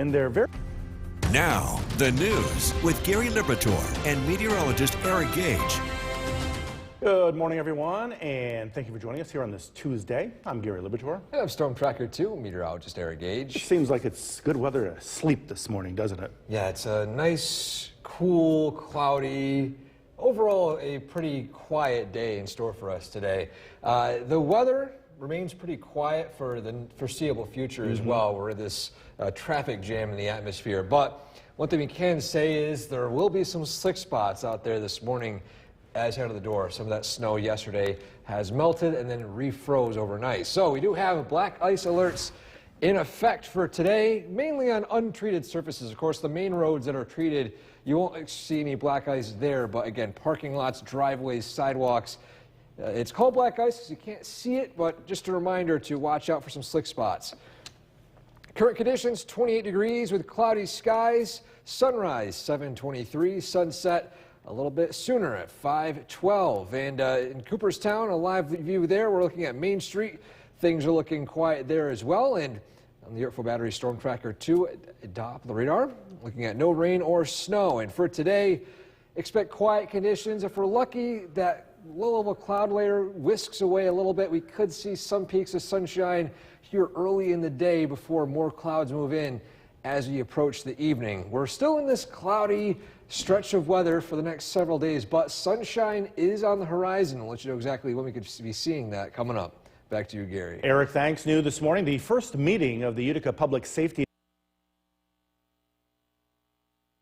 in their very... Now, the news with Gary Liberatore and meteorologist Eric Gage. Good morning, everyone, and thank you for joining us here on this Tuesday. I'm Gary Liberatore. And I'm Storm Tracker 2, meteorologist Eric Gage. It seems like it's good weather to sleep this morning, doesn't it? Yeah, it's a nice, cool, cloudy, overall a pretty quiet day in store for us today. The weather remains pretty quiet for the foreseeable future as well. We're in this traffic jam in the atmosphere. But one thing we can say is there will be some slick spots out there this morning as you head out of the door. Some of that snow yesterday has melted and then refroze overnight. So we do have black ice alerts in effect for today, mainly on untreated surfaces. Of course, the main roads that are treated, you won't see any black ice there, but again, parking lots, driveways, sidewalks. It's called black ice because you can't see it, but just a reminder to watch out for some slick spots. Current conditions, 28 degrees with cloudy skies. Sunrise, 7:23. Sunset, a little bit sooner at 5:12. And in Cooperstown, a live view there. We're looking at Main Street. Things are looking quiet there as well. And on the Yorkville Battery Storm Tracker 2, top of the radar, looking at no rain or snow. And for today, expect quiet conditions. If we're lucky, that low-level cloud layer whisks away a little bit. We could see some peaks of sunshine here early in the day before more clouds move in as we approach the evening. We're still in this cloudy stretch of weather for the next several days, but sunshine is on the horizon. I'll let you know exactly when we could be seeing that coming up. Back to you, Gary. Eric, thanks. New this morning, the first meeting of the Utica Public Safety.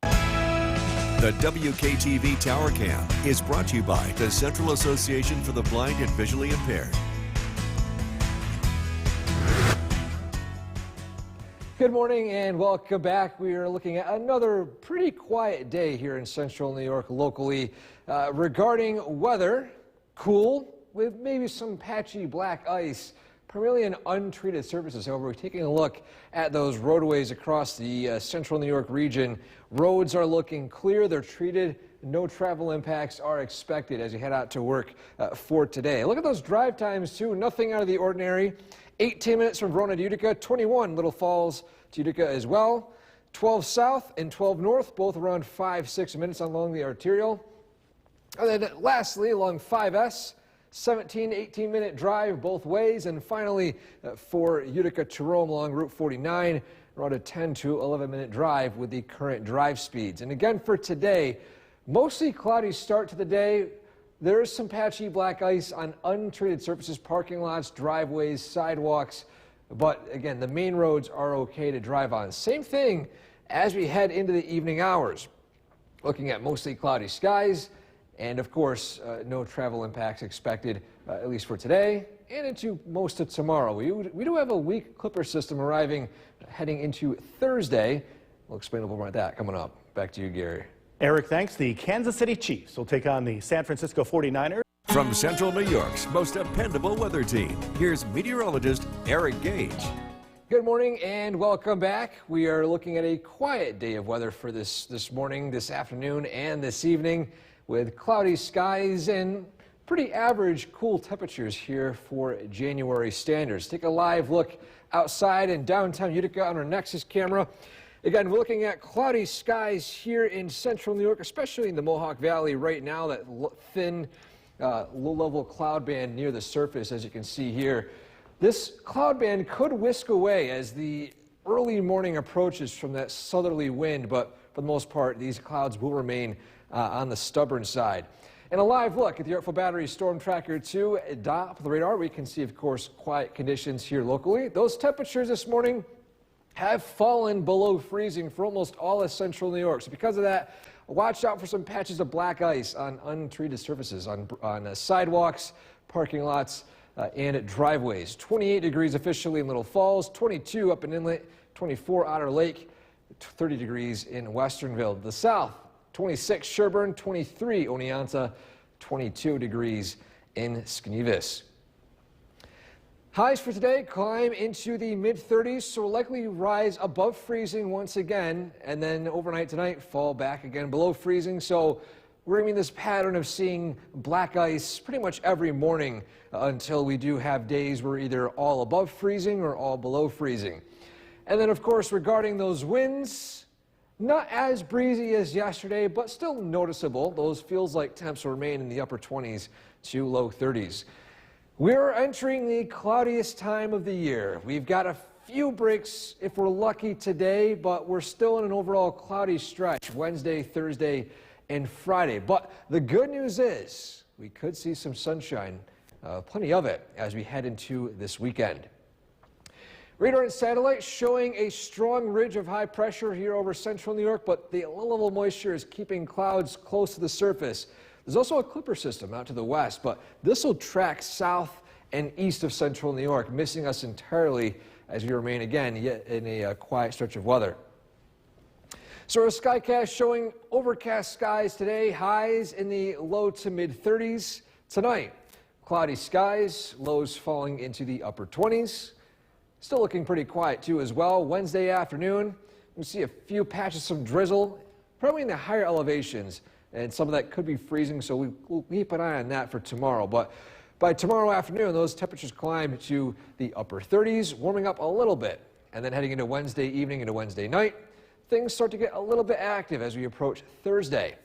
The WKTV Tower Cam is brought to you by the Central Association for the Blind and Visually Impaired. Good morning and welcome back. We are looking at another pretty quiet day here in central New York locally. Regarding weather, cool with maybe some patchy black ice, primarily in untreated surfaces. However, we're taking a look at those roadways across the central New York region. Roads are looking clear. They're treated. No travel impacts are expected as you head out to work for today. Look at those drive times, too. Nothing out of the ordinary. 18 minutes from Verona to Utica, 21 Little Falls to Utica as well. 12 south and 12 north, both around 5-6 minutes along the arterial. And then lastly, along 5S, 17-18-minute drive both ways. And finally, for Utica to Rome along Route 49, around a 10 to 11-minute drive with the current drive speeds. And again, for today, mostly cloudy start to the day. There is some patchy black ice on untreated surfaces, parking lots, driveways, sidewalks. But again, the main roads are okay to drive on. Same thing as we head into the evening hours. Looking at mostly cloudy skies and, of course, no travel impacts expected, at least for today and into most of tomorrow. We do have a weak clipper system arriving heading into Thursday. We'll explain a little more about that coming up. Back to you, Gary. Eric, thanks. The Kansas City Chiefs will take on the San Francisco 49ers. From Central New York's most dependable weather team, here's meteorologist Eric Gage. Good morning and welcome back. We are looking at a quiet day of weather for this morning, this afternoon, and this evening with cloudy skies and pretty average cool temperatures here for January standards. Take a live look outside in downtown Utica on our Nexus camera. Again, we're looking at cloudy skies here in central New York, especially in the Mohawk Valley right now, that thin low-level cloud band near the surface, as you can see here. This cloud band could whisk away as the early morning approaches from that southerly wind, but for the most part, these clouds will remain on the stubborn side. And a live look at the Yorkville Battery Storm Tracker 2 top of the radar. We can see, of course, quiet conditions here locally. Those temperatures this morning have fallen below freezing for almost all of central New York. So because of that, watch out for some patches of black ice on untreated surfaces, on sidewalks, parking lots, and driveways. 28 degrees officially in Little Falls, 22 up in Inlet, 24 Otter Lake, 30 degrees in Westernville. The south, 26 Sherburne, 23 Oneonta, 22 degrees in Scnevis. Highs for today climb into the mid-30s, so will likely rise above freezing once again, and then overnight tonight fall back again below freezing. So we're in this pattern of seeing black ice pretty much every morning until we do have days where either all above freezing or all below freezing. And then, of course, regarding those winds, not as breezy as yesterday, but still noticeable. Those feels like temps will remain in the upper 20s to low 30s. We're entering the cloudiest time of the year. We've got a few breaks if we're lucky today, but we're still in an overall cloudy stretch Wednesday, Thursday, and Friday. But the good news is we could see some sunshine, plenty of it, as we head into this weekend. Radar and satellite showing a strong ridge of high pressure here over central New York, but the low level moisture is keeping clouds close to the surface. There's also a clipper system out to the west, but this will track south and east of central New York, missing us entirely as we remain again yet in a quiet stretch of weather. So our Skycast showing overcast skies today, highs in the low to mid 30s. Tonight, cloudy skies, lows falling into the upper 20s. Still looking pretty quiet too as well. Wednesday afternoon, we see a few patches of drizzle, probably in the higher elevations, and some of that could be freezing, so we'll keep an eye on that for tomorrow. But by tomorrow afternoon, those temperatures climb to the upper 30s, warming up a little bit. And then heading into Wednesday evening into Wednesday night, things start to get a little bit active as we approach Thursday.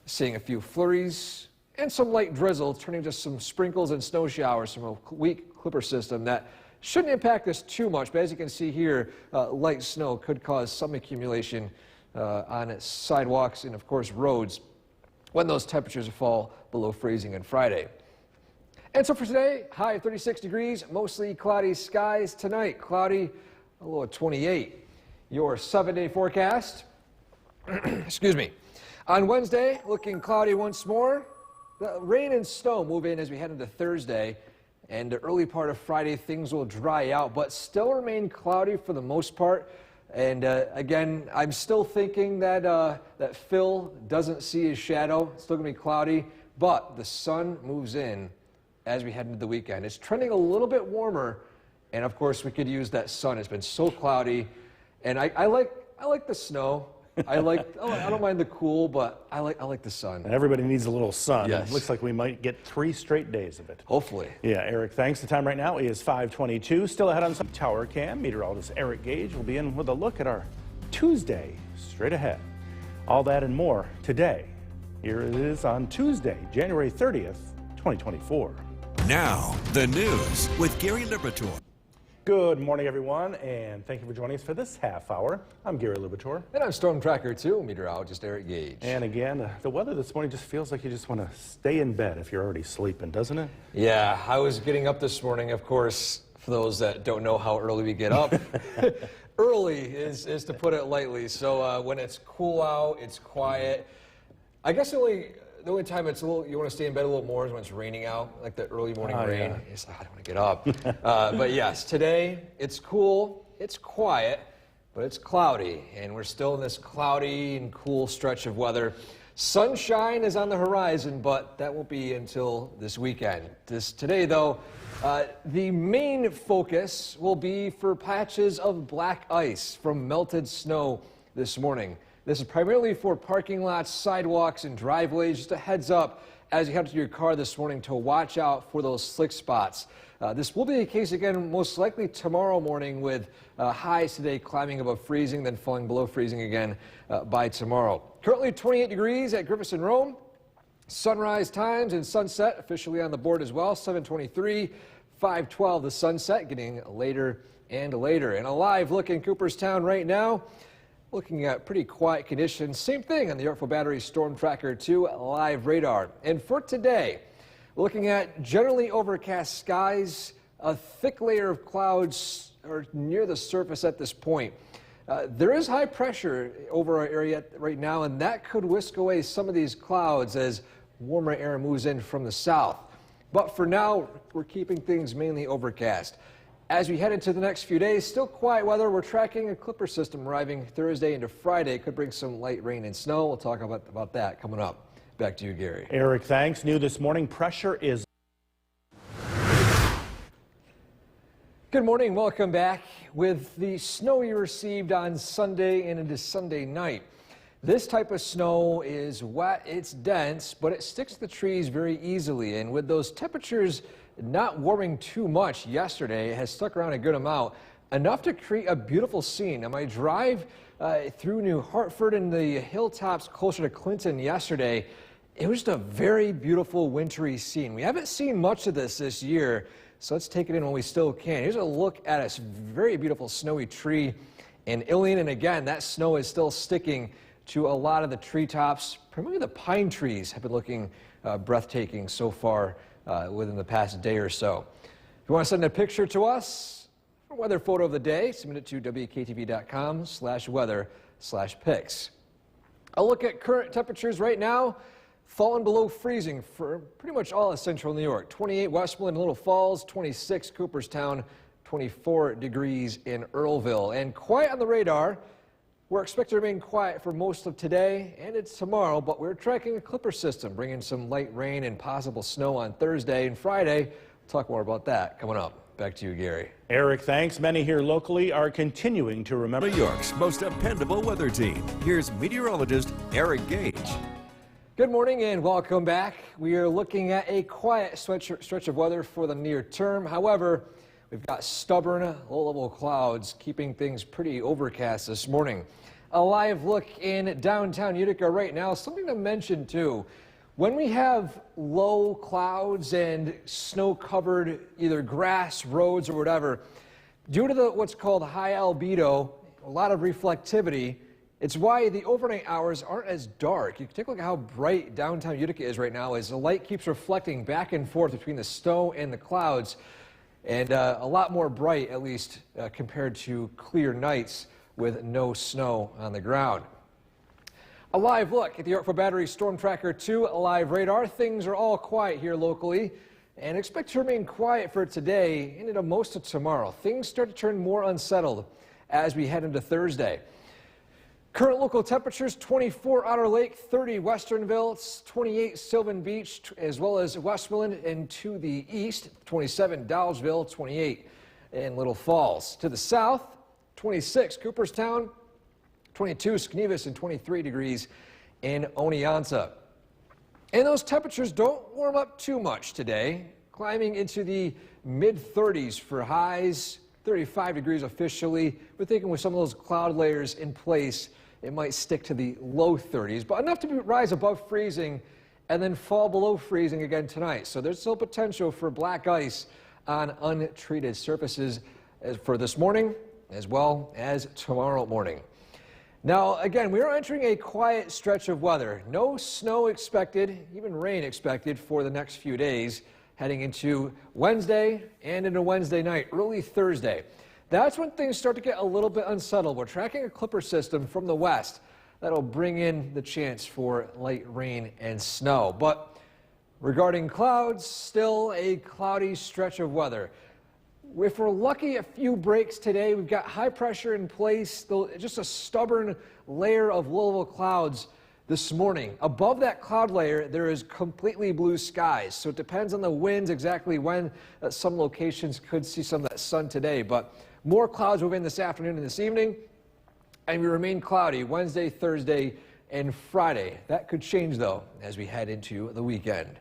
Seeing a few flurries and some light drizzle, turning to some sprinkles and snow showers from a weak clipper system that shouldn't impact us too much, but as you can see here, light snow could cause some accumulation on sidewalks and, of course, roads when those temperatures fall below freezing on Friday. And so for today, high of 36 degrees, mostly cloudy skies. Tonight, cloudy, a low of 28. Your 7-day forecast, excuse me. On Wednesday, looking cloudy once more. The rain and snow move in as we head into Thursday. And the early part of Friday, things will dry out, but still remain cloudy for the most part. And again, I'm still thinking that that Phil doesn't see his shadow. It's still going to be cloudy, but the sun moves in as we head into the weekend. It's trending a little bit warmer, and of course, we could use that sun. It's been so cloudy, and I like the snow. I don't mind the cool, but I like the sun. And everybody needs a little sun. Yes. It looks like we might get 3 straight days of it. Hopefully. Yeah, Eric, thanks. The time right now is 5:22. Still ahead on some Tower Cam. Meteorologist Eric Gage will be in with a look at our Tuesday straight ahead. All that and more today. Here it is on Tuesday, January 30th, 2024. Now, the news with Gary Lipitor. Good morning, everyone, and thank you for joining us for this half hour. I'm Gary Lipitor. And I'm Storm Tracker 2, meteorologist Eric Gage. And again, the weather this morning just feels like you just want to stay in bed if you're already sleeping, doesn't it? Yeah, I was getting up this morning, of course, for those that don't know how early we get up. Early is to put it lightly. So when it's cool out, it's quiet. I guess the only time it's you want to stay in bed a little more is when it's raining out, like the early morning rain. Yeah. It's, I don't want to get up. But yes, today it's cool, it's quiet, but it's cloudy, and we're still in this cloudy and cool stretch of weather. Sunshine is on the horizon, but that won't be until this weekend. Today, though, the main focus will be for patches of black ice from melted snow this morning. This is primarily for parking lots, sidewalks, and driveways. Just a heads up as you head to your car this morning to watch out for those slick spots. This will be the case again most likely tomorrow morning, with highs today climbing above freezing, then falling below freezing again by tomorrow. Currently 28 degrees at Griffiths and Rome. Sunrise times and sunset officially on the board as well. 7:23, 5:12 the sunset, getting later and later. And a live look in Cooperstown right now. Looking at pretty quiet conditions. Same thing on the Yorkville Battery Storm Tracker 2 live radar. And for today, looking at generally overcast skies, a thick layer of clouds are near the surface at this point. There is high pressure over our area right now, and that could whisk away some of these clouds as warmer air moves in from the south. But for now, we're keeping things mainly overcast. As we head into the next few days, still quiet weather. We're tracking a clipper system arriving Thursday into Friday. Could bring some light rain and snow. We'll talk about that coming up. Back to you, Gary. Eric, thanks. New this morning, pressure is... Good morning. Welcome back. With the snow you received on Sunday and into Sunday night, this type of snow is wet, it's dense, but it sticks to the trees very easily. And with those temperatures not warming too much yesterday, it has stuck around a good amount. enough to create a beautiful scene. On my drive through New Hartford and the hilltops closer to Clinton yesterday, it was just a very beautiful wintry scene. We haven't seen much of this year, so let's take it in when we still can. Here's a look at a very beautiful snowy tree in Ilion, and again, that snow is still sticking to a lot of the treetops. Primarily the pine trees have been looking breathtaking so far within the past day or so. If you want to send a picture to us, a weather photo of the day, submit it to WKTV.com/weather/pics. A look at current temperatures right now, falling below freezing for pretty much all of central New York. 28 Westmoreland, Little Falls, 26 Cooperstown, 24 degrees in Earlville. And quiet on the radar. We're expected to remain quiet for most of today and it's tomorrow, but we're tracking a clipper system, bringing some light rain and possible snow on Thursday and Friday. We'll talk more about that coming up. Back to you, Gary. Eric, thanks. Many here locally are continuing to remember New York's most dependable weather team. Here's meteorologist Eric Gage. Good morning and welcome back. We are looking at a quiet stretch of weather for the near term. However, we've got stubborn low-level clouds keeping things pretty overcast this morning. A live look in downtown Utica right now. Something to mention too. When we have low clouds and snow-covered either grass, roads, or whatever, due to what's called high albedo, a lot of reflectivity, it's why the overnight hours aren't as dark. You can take a look at how bright downtown Utica is right now as the light keeps reflecting back and forth between the snow and the clouds, and a lot more bright, at least compared to clear nights with no snow on the ground. A live look at the Yorkville Battery Storm Tracker 2 live radar. Things are all quiet here locally and expect to remain quiet for today and into most of tomorrow. Things start to turn more unsettled as we head into Thursday. Current local temperatures: 24 Otter Lake, 30 Westernville, 28 Sylvan Beach, as well as Westmoreland, and to the east, 27 Dowsville, 28 in Little Falls. To the south, 26 Cooperstown, 22 Skenevis, and 23 degrees in Oneonta. And those temperatures don't warm up too much today, climbing into the mid-30s for highs, 35 degrees officially. We're thinking with some of those cloud layers in place, it might stick to the low 30s, but enough to rise above freezing and then fall below freezing again tonight. So there's still potential for black ice on untreated surfaces for this morning as well as tomorrow morning. Now, again, we are entering a quiet stretch of weather. No snow expected, even rain expected for the next few days, heading into Wednesday and into Wednesday night, early Thursday. That's when things start to get a little bit unsettled. We're tracking a clipper system from the west that'll bring in the chance for light rain and snow. But regarding clouds, still a cloudy stretch of weather. If we're lucky, a few breaks today. We've got high pressure in place, just a stubborn layer of low-level clouds this morning. Above that cloud layer, there is completely blue skies. So it depends on the winds exactly when some locations could see some of that sun today. But more clouds move in this afternoon and this evening, and we remain cloudy Wednesday, Thursday, and Friday. That could change, though, as we head into the weekend.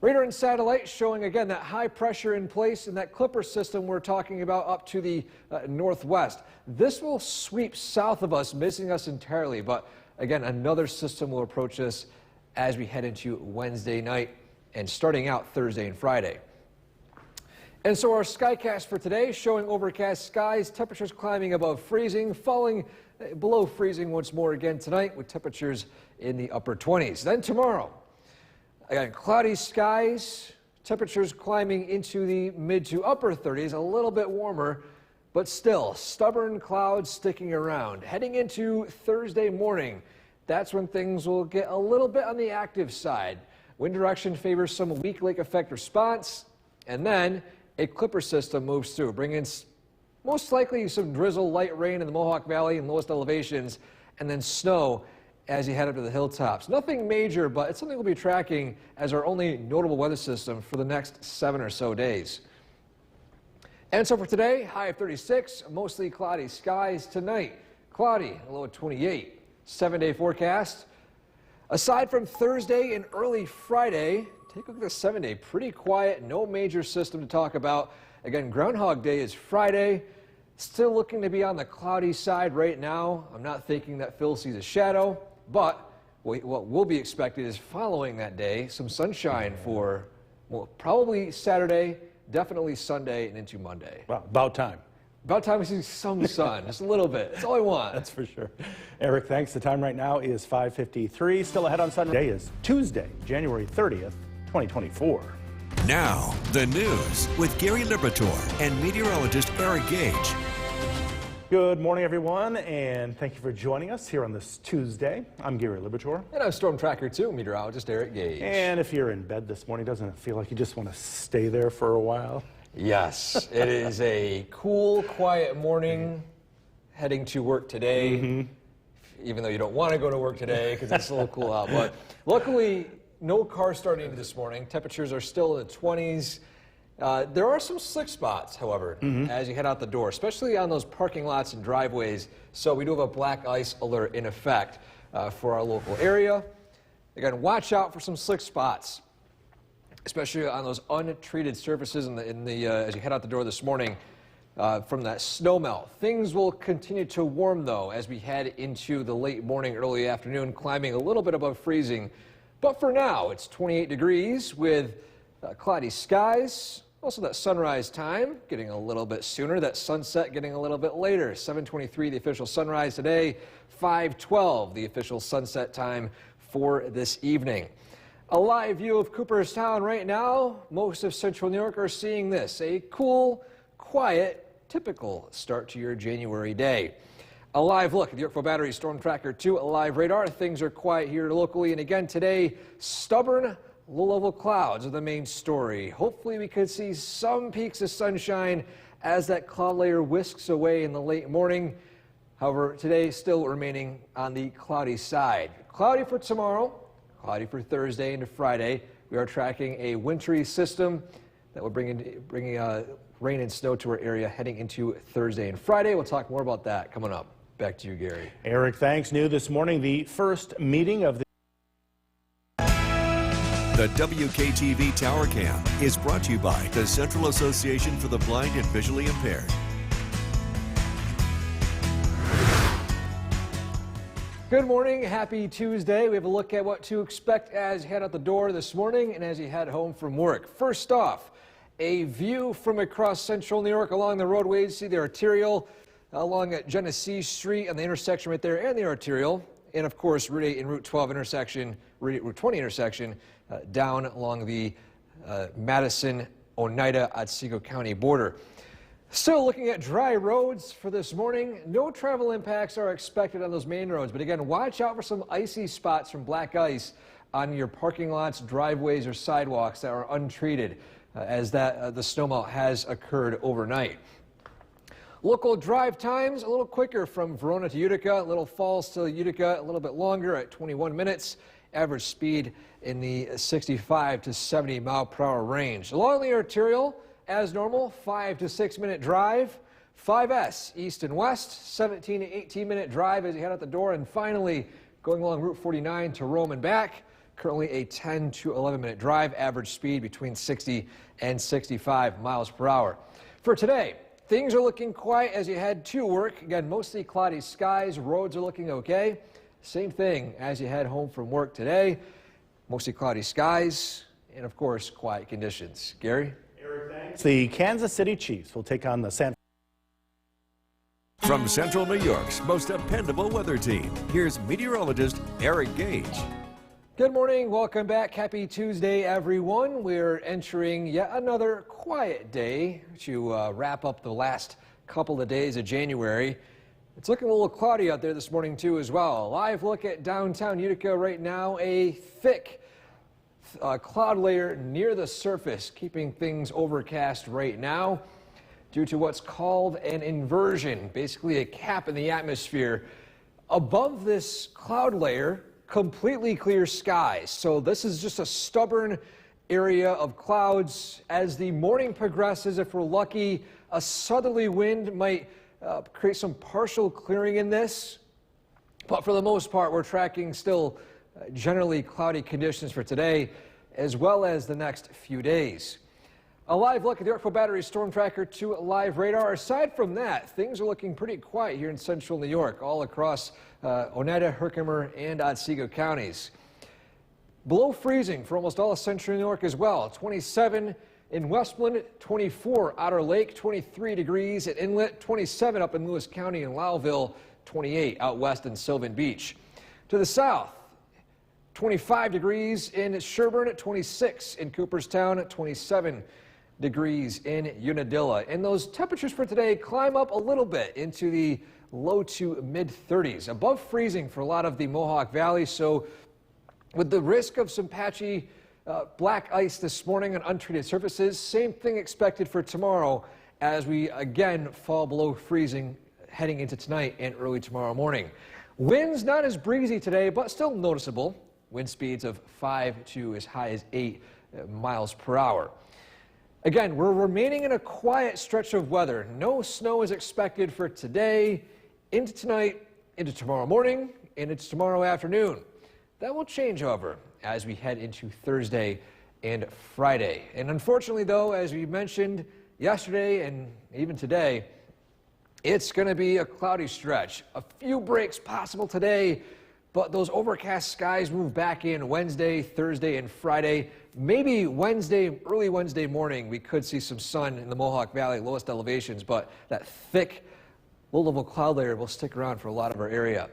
Radar and satellite showing again that high pressure in place in that clipper system we're talking about up to the northwest. This will sweep south of us, missing us entirely, but again, another system will approach us as we head into Wednesday night and starting out Thursday and Friday. And so our skycast for today showing overcast skies, temperatures climbing above freezing, falling below freezing once more again tonight with temperatures in the upper 20s. Then tomorrow, again, cloudy skies, temperatures climbing into the mid to upper 30s, a little bit warmer, but still stubborn clouds sticking around. Heading into Thursday morning, that's when things will get a little bit on the active side. Wind direction favors some weak lake effect response, and then a clipper system moves through, bringing most likely some drizzle, light rain in the Mohawk Valley and lowest elevations, and then snow as you head up to the hilltops. Nothing major, but it's something we'll be tracking as our only notable weather system for the next 7 or so days. And so for today, high of 36, mostly cloudy skies. Tonight, cloudy, a low of 28. 7-day forecast. Aside from Thursday and early Friday, take a look at the 7-day. Pretty quiet, no major system to talk about. Again, Groundhog Day is Friday. Still looking to be on the cloudy side right now. I'm not thinking that Phil sees a shadow, but what will be expected is following that day, some sunshine for, well, probably Saturday, definitely Sunday, and into Monday. Well, about time. About time we see some sun, just a little bit. That's all I want. That's for sure. Eric, thanks. The time right now is 5:53. Still ahead on Sunday. Today is Tuesday, January 30th, 2024. Now, the news with Gary Liberatore and meteorologist Eric Gage. Good morning, everyone, and thank you for joining us here on this Tuesday. I'm Gary Liberatore. And I'm Storm Tracker 2 meteorologist Eric Gage. And if you're in bed this morning, doesn't it feel like you just want to stay there for a while? Yes, it is a cool, quiet morning heading to work today, even though you don't want to go to work today because it's a little cool out. But luckily, no car starting this morning. Temperatures are still in the 20s. There are some slick spots, however, as you head out the door, especially on those parking lots and driveways. So we do have a black ice alert in effect for our local area. Again, watch out for some slick spots, especially on those untreated surfaces as you head out the door this morning from that snow melt. Things will continue to warm, though, as we head into the late morning, early afternoon, climbing a little bit above freezing. But for now, it's 28 degrees with cloudy skies. Also, that sunrise time getting a little bit sooner, that sunset getting a little bit later. 7:23 the official sunrise today, 5:12 the official sunset time for this evening. A live view of Cooperstown right now. Most of central New York are seeing this, a cool, quiet, typical start to your January day. A live look at the Yorkville Battery Storm Tracker 2, a live radar. Things are quiet here locally, and again today, stubborn low-level clouds are the main story. Hopefully we could see some peaks of sunshine as that cloud layer whisks away in the late morning. However, today still remaining on the cloudy side. Cloudy for tomorrow, cloudy for Thursday into Friday. We are tracking a wintry system that will bring rain and snow to our area heading into Thursday and Friday. We'll talk more about that coming up. Back to you, Gary. Eric, thanks. New this morning, the first meeting of The WKTV Tower Cam is brought to you by the Central Association for the Blind and Visually Impaired. Good morning, happy Tuesday. We have a look at what to expect as you head out the door this morning and as you head home from work. First off, a view from across central New York along the roadways. See the arterial along at Genesee Street and the intersection right there, and the arterial. And of course, Route 8 and Route 12 intersection, Route 20 intersection, down along the Madison, Oneida, Otsego County border. Still looking at dry roads for this morning. No travel impacts are expected on those main roads, but again, watch out for some icy spots from black ice on your parking lots, driveways, or sidewalks that are untreated, as the snowmelt has occurred overnight. Local drive times a little quicker from Verona to Utica, Little Falls to Utica, a little bit longer at 21 minutes. Average speed in the 65 to 70 mile per hour range. Along the arterial, as normal, 5 to 6 minute drive. 5S east and west, 17 to 18 minute drive as you head out the door. And finally, going along Route 49 to Rome and back, currently a 10 to 11 minute drive. Average speed between 60 and 65 miles per hour. For today, things are looking quiet as you head to work. Again, mostly cloudy skies. Roads are looking okay. Same thing as you head home from work today. Mostly cloudy skies and, of course, quiet conditions. Gary? Eric, thanks. The Kansas City Chiefs will take on the From Central New York's most dependable weather team, here's meteorologist Eric Gage. Good morning. Welcome back. Happy Tuesday, everyone. We're entering yet another quiet day to wrap up the last couple of days of January. It's looking a little cloudy out there this morning, too, as well. A live look at downtown Utica right now. A thick cloud layer near the surface, keeping things overcast right now due to what's called an inversion, basically a cap in the atmosphere. Above this cloud layer, completely clear skies. So this is just a stubborn area of clouds. As the morning progresses, if we're lucky, a southerly wind might create some partial clearing in this, but for the most part we're tracking still generally cloudy conditions for today as well as the next few days. A live look at the Yorkville Battery Storm Tracker 2 live radar. Aside from that, things are looking pretty quiet here in central New York, all across Oneida, Herkimer, and Otsego counties. Below freezing for almost all of central New York as well. 27 in Westmoreland, 24 Otter Lake, 23 degrees at Inlet, 27 up in Lewis County and Lowville, 28 out west in Sylvan Beach. To the south, 25 degrees in Sherburne, 26 in Cooperstown, 27 degrees in Unadilla. And those temperatures for today climb up a little bit into the low to mid 30s, above freezing for a lot of the Mohawk Valley. So with the risk of some patchy black ice this morning on untreated surfaces, same thing expected for tomorrow as we again fall below freezing heading into tonight and early tomorrow morning. Winds not as breezy today, but still noticeable. Wind speeds of 5 to as high as 8 miles per hour. Again, we're remaining in a quiet stretch of weather. No snow is expected for today, into tonight, into tomorrow morning, and into tomorrow afternoon. That will change, however, as we head into Thursday and Friday. And unfortunately, though, as we mentioned yesterday and even today, it's going to be a cloudy stretch. A few breaks possible today, but those overcast skies move back in Wednesday, Thursday, and Friday. Maybe Wednesday, early Wednesday morning, we could see some sun in the Mohawk Valley, lowest elevations, but that thick, low-level cloud layer will stick around for a lot of our area.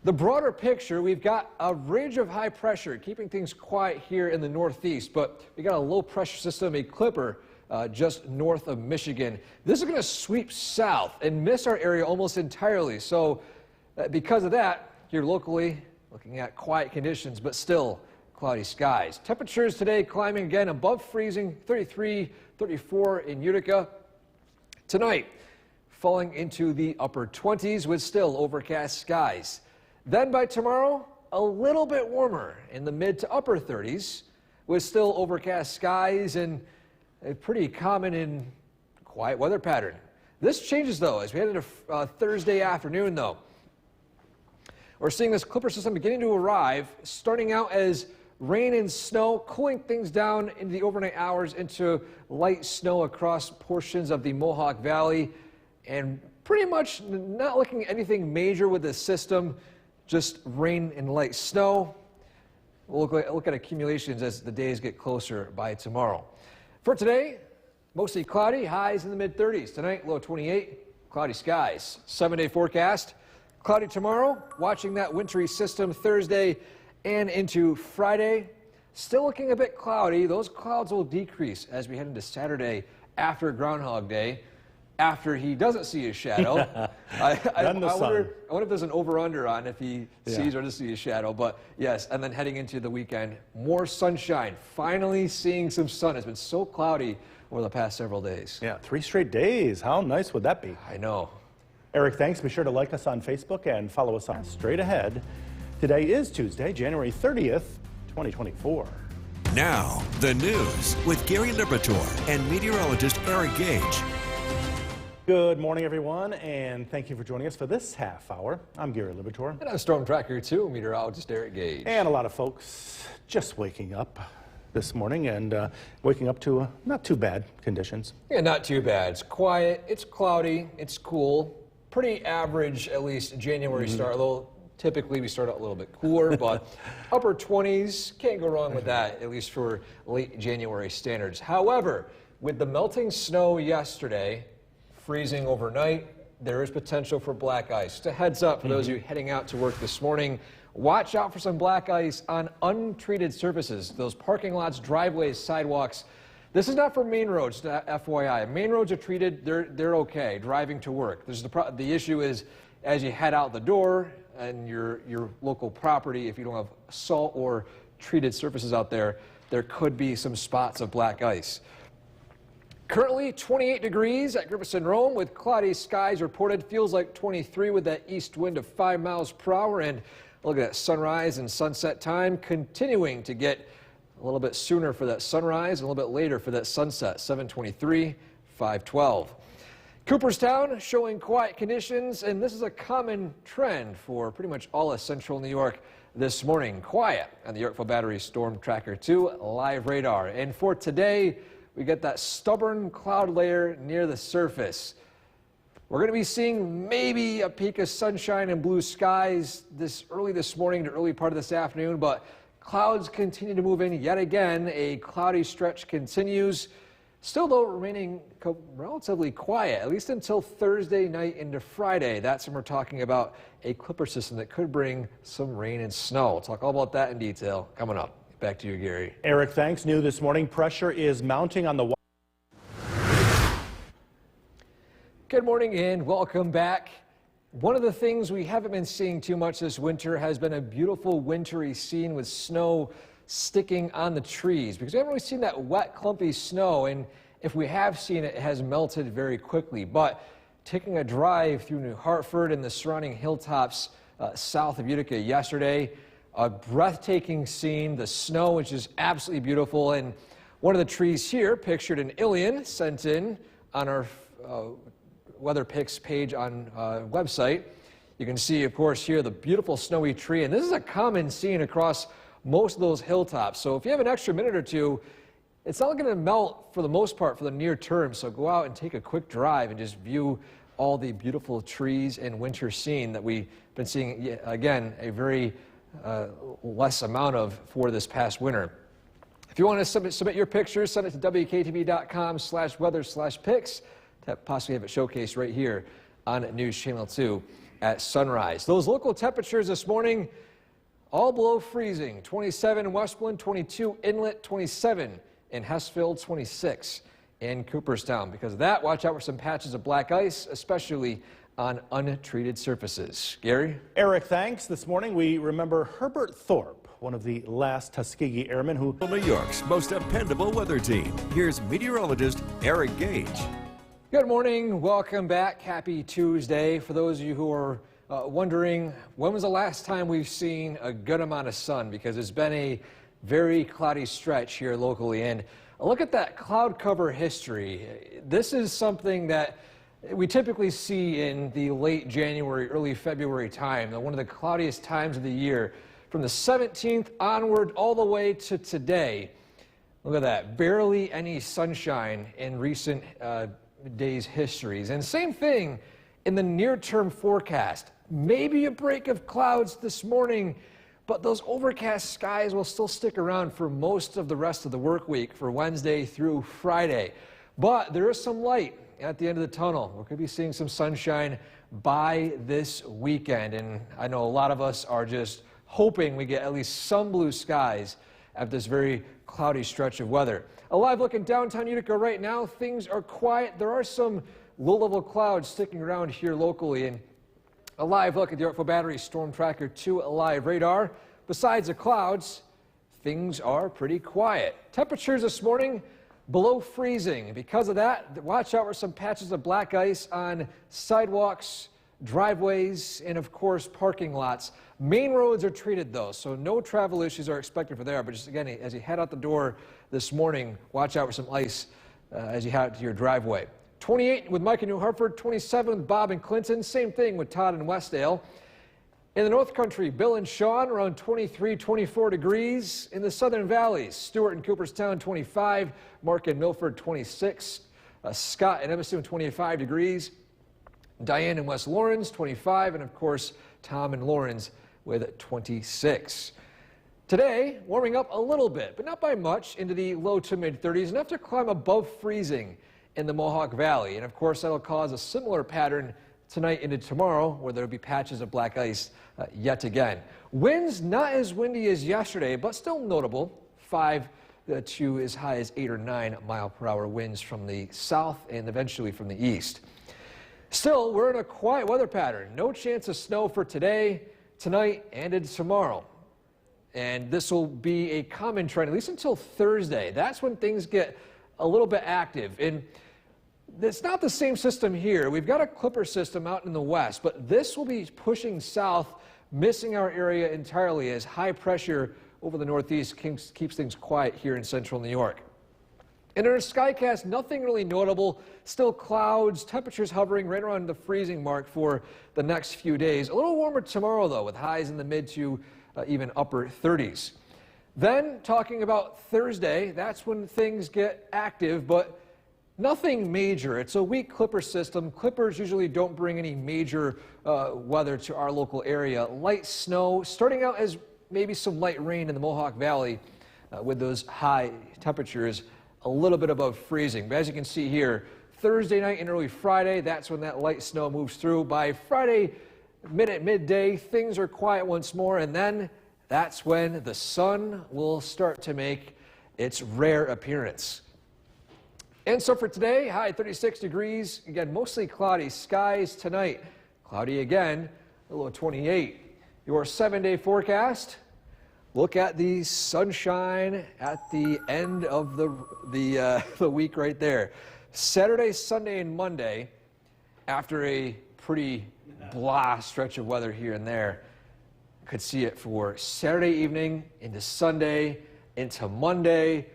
The broader picture, we've got a ridge of high pressure keeping things quiet here in the northeast, but we got a low pressure system, a clipper, just north of Michigan. This is going to sweep south and miss our area almost entirely. So because of that, here locally, looking at quiet conditions, but still cloudy skies. Temperatures today climbing again above freezing, 33, 34 in Utica. Tonight, falling into the upper 20s with still overcast skies. Then by tomorrow, a little bit warmer in the mid to upper 30s with still overcast skies and a pretty common and quiet weather pattern. This changes, though, as we head into Thursday afternoon, though. We're seeing this clipper system beginning to arrive, starting out as rain and snow, cooling things down into the overnight hours into light snow across portions of the Mohawk Valley, and pretty much not looking at anything major with this system, just rain and light snow. We'll look at accumulations as the days get closer by tomorrow. For today, mostly cloudy, highs in the mid-30s. Tonight, low 28, cloudy skies. 7-day forecast, cloudy tomorrow, watching that wintry system Thursday and into Friday. Still looking a bit cloudy. Those clouds will decrease as we head into Saturday after Groundhog Day, after he doesn't see his shadow. I wonder if there's an over-under on if he sees or doesn't see his shadow. But yes, and then heading into the weekend, more sunshine. Finally seeing some sun. It's been so cloudy over the past several days. Yeah, 3 straight days. How nice would that be? I know. Eric, thanks. Be sure to like us on Facebook and follow us on Straight Ahead. Today is Tuesday, January 30th, 2024. Now, the news with Gary Liberatore and meteorologist Eric Gage. Good morning, everyone, and thank you for joining us for this half hour. I'm Gary Liberatore. And I'm Storm Tracker 2 meteorologist Eric Gage. And a lot of folks just waking up this morning and waking up to not too bad conditions. Yeah, not too bad. It's quiet, it's cloudy, it's cool. Pretty average, at least January start, although typically we start out a little bit cooler, but upper 20s, can't go wrong with that, at least for late January standards. However, with the melting snow yesterday, freezing overnight, there is potential for black ice. Just a heads up for those of you heading out to work this morning, watch out for some black ice on untreated surfaces, those parking lots, driveways, sidewalks. This is not for main roads, FYI. Main roads are treated, they're okay, driving to work. The issue is as you head out the door and your local property, if you don't have salt or treated surfaces out there, there could be some spots of black ice. Currently 28 degrees at Griffith & Rome with cloudy skies reported. Feels like 23 with that east wind of 5 miles per hour. And look at that sunrise and sunset time continuing to get a little bit sooner for that sunrise and a little bit later for that sunset. 7:23, 5:12. Cooperstown showing quiet conditions, and this is a common trend for pretty much all of central New York this morning. Quiet on the Yorkville Battery Storm Tracker 2 live radar. And for today, we get that stubborn cloud layer near the surface. We're going to be seeing maybe a peak of sunshine and blue skies early this morning to early part of this afternoon, but clouds continue to move in yet again. A cloudy stretch continues. Still, though, remaining relatively quiet, at least until Thursday night into Friday. That's when we're talking about a clipper system that could bring some rain and snow. We'll talk all about that in detail coming up. Back to you, Gary. Eric, thanks. New this morning, pressure is mounting on the... Good morning and welcome back. One of the things we haven't been seeing too much this winter has been a beautiful wintry scene with snow sticking on the trees, because we haven't really seen that wet, clumpy snow, and if we have seen it, it has melted very quickly. But taking a drive through New Hartford and the surrounding hilltops south of Utica yesterday, a breathtaking scene, the snow, which is absolutely beautiful, and one of the trees here, pictured in Ilion, sent in on our Weather Picks page on website. You can see, of course, here the beautiful snowy tree, and this is a common scene across most of those hilltops. So if you have an extra minute or two, it's not going to melt for the most part for the near term. So go out and take a quick drive and just view all the beautiful trees and winter scene that we've been seeing, again, a very less amount of for this past winter. If you want to submit your pictures, send it to WKTV.com/weather/pics to possibly have it showcased right here on News Channel 2 at sunrise. Those local temperatures this morning, all below freezing. 27 in Westmoreland, 22 Inlet, 27 in Hessville, 26 in Cooperstown. Because of that, watch out for some patches of black ice, especially on untreated surfaces. Gary? Eric, thanks. This morning we remember Herbert Thorpe, one of the last Tuskegee Airmen who... New York's most dependable weather team. Here's meteorologist Eric Gage. Good morning. Welcome back. Happy Tuesday. For those of you who are wondering, when was the last time we've seen a good amount of sun? Because it's been a very cloudy stretch here locally. And look at that cloud cover history. This is something that we typically see in the late January, early February time, one of the cloudiest times of the year. From the 17th onward all the way to today. Look at that. Barely any sunshine in recent days' histories. And same thing in the near-term forecast. Maybe a break of clouds this morning, but those overcast skies will still stick around for most of the rest of the work week for Wednesday through Friday. But there is some light at the end of the tunnel. We could be seeing some sunshine by this weekend, and I know a lot of us are just hoping we get at least some blue skies after this very cloudy stretch of weather. A live look in downtown Utica right now. Things are quiet. There are some low-level clouds sticking around here locally, and a live look at the Yorkville Battery Storm Tracker 2 live radar. Besides the clouds, things are pretty quiet. Temperatures this morning below freezing. Because of that, watch out for some patches of black ice on sidewalks, driveways, and of course parking lots. Main roads are treated though, so no travel issues are expected for there. But just again, as you head out the door this morning, watch out for some ice as you head out to your driveway. 28 with Mike in New Hartford, 27 with Bob and Clinton, same thing with Todd in Westdale. In the North Country, Bill and Sean around 23, 24 degrees. In the Southern Valleys, Stewart and Cooperstown 25, Mark and Milford 26, Scott and Evanston 25 degrees, Diane and West Lawrence 25, and of course Tom and Lawrence with 26. Today, warming up a little bit, but not by much, into the low to mid 30s, enough to climb above freezing in the Mohawk Valley. And of course, that'll cause a similar pattern tonight into tomorrow, where there'll be patches of black ice yet again. Winds not as windy as yesterday, but still notable. 5 to as high as 8 or 9 mile-per-hour winds from the south and eventually from the east. Still, we're in a quiet weather pattern. No chance of snow for today, tonight, and into tomorrow. And this will be a common trend, at least until Thursday. That's when things get a little bit active. And it's not the same system here. We've got a clipper system out in the west, but this will be pushing south, missing our area entirely as high pressure over the northeast keeps things quiet here in central New York. In our skycast, nothing really notable. Still clouds, temperatures hovering right around the freezing mark for the next few days. A little warmer tomorrow, though, with highs in the mid to even upper 30s. Then talking about Thursday, that's when things get active, but nothing major. It's a weak Clipper system. Clippers usually don't bring any major weather to our local area. Light snow, starting out as maybe some light rain in the Mohawk Valley with those high temperatures, a little bit above freezing. But as you can see here, Thursday night and early Friday, that's when that light snow moves through. By Friday, midday, things are quiet once more, and then that's when the sun will start to make its rare appearance. And so for today, high 36 degrees, again, mostly cloudy skies tonight. Cloudy again, a low 28. Your 7-day forecast, look at the sunshine at the end of the week right there. Saturday, Sunday, and Monday, after a pretty blah stretch of weather here and there, could see it for Saturday evening into Sunday, into Monday,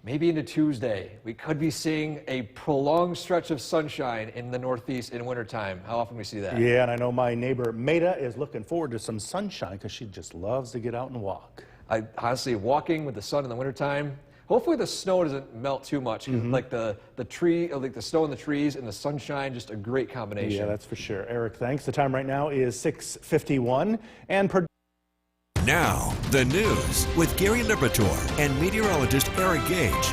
maybe into Tuesday. We could be seeing a prolonged stretch of sunshine in the Northeast in wintertime. How often we see that? Yeah, and I know my neighbor Maida is looking forward to some sunshine because she just loves to get out and walk. I honestly, walking with the sun in the wintertime, hopefully the snow doesn't melt too much. Like the snow in the trees and the sunshine, just a great combination. Yeah, that's for sure. Eric, thanks. The time right now is 6:51, and Now, the news with Gary Liberatore and meteorologist Eric Gage.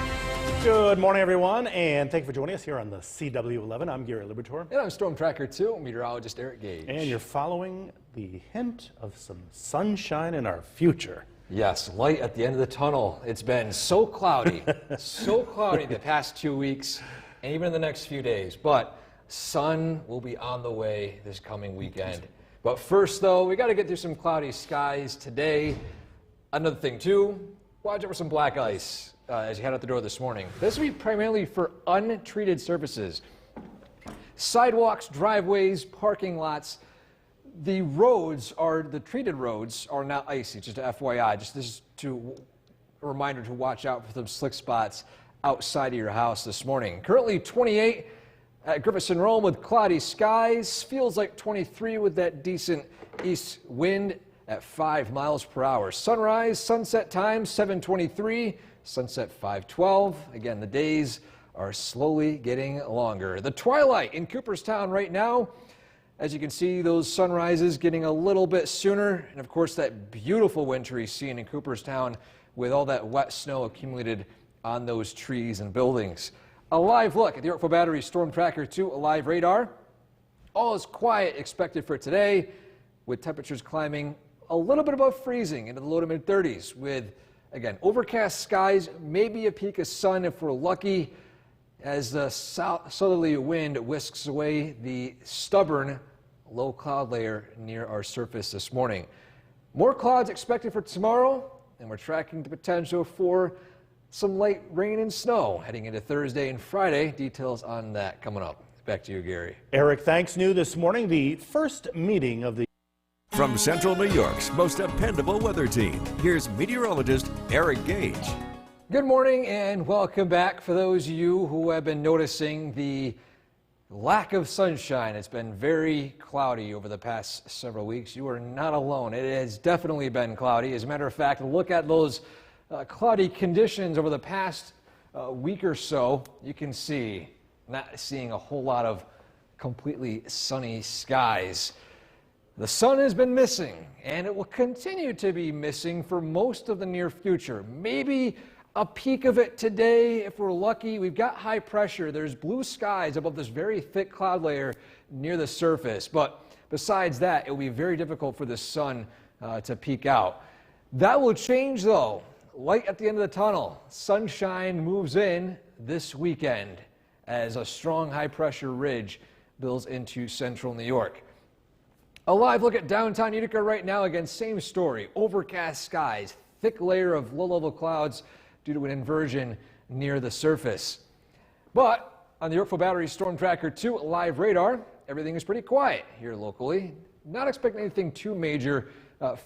good morning, everyone, and thank you for joining us here on the CW11. I'm Gary Liberatore. And I'm Storm Tracker 2, meteorologist Eric Gage. And you're following the hint of some sunshine in our future. Yes, light at the end of the tunnel. It's been so cloudy the past 2 weeks, and even in the next few days. But sun will be on the way this coming weekend. But first, though, we got to get through some cloudy skies today. Another thing, too, watch out for some black ice as you head out the door this morning. This will be primarily for untreated surfaces. Sidewalks, driveways, parking lots. The treated roads are not icy, just a FYI. This is a reminder to watch out for some slick spots outside of your house this morning. Currently 28 at Griffiths and Rome with cloudy skies. Feels like 23 with that decent east wind at 5 miles per hour. Sunrise, sunset time 7:23, sunset 5:12. Again, the days are slowly getting longer. The twilight in Cooperstown right now. As you can see, those sunrises getting a little bit sooner. And of course, that beautiful wintry scene in Cooperstown with all that wet snow accumulated on those trees and buildings. A live look at the Yorkville Battery Storm Tracker 2, a live radar. All is quiet expected for today, with temperatures climbing a little bit above freezing into the low to mid 30s with, again, overcast skies, maybe a peak of sun if we're lucky, as the southerly wind whisks away the stubborn low cloud layer near our surface this morning. More clouds expected for tomorrow, and we're tracking the potential for some light rain and snow heading into Thursday and Friday. Details on that coming up. Back to you, Gary. Eric, thanks. New this morning, the first meeting of the From Central New York's most dependable weather team, here's meteorologist Eric Gage. Good morning and welcome back. For those of you who have been noticing the lack of sunshine, it's been very cloudy over the past several weeks. You are not alone. It has definitely been cloudy. As a matter of fact, look at those cloudy conditions over the past week or so. You can see, not seeing a whole lot of completely sunny skies. The sun has been missing, and it will continue to be missing for most of the near future. Maybe a peak of it today if we're lucky. We've got high pressure. There's blue skies above this very thick cloud layer near the surface. But besides that, it will be very difficult for the sun to peek out. That will change, though. Light at the end of the tunnel. Sunshine moves in this weekend as a strong high pressure ridge builds into central New York. A live look at downtown Utica right now. Again, same story. Overcast skies, thick layer of low-level clouds due to an inversion near the surface. But on the Yorkville Battery Storm Tracker 2 live radar, everything is pretty quiet here locally. Not expecting anything too major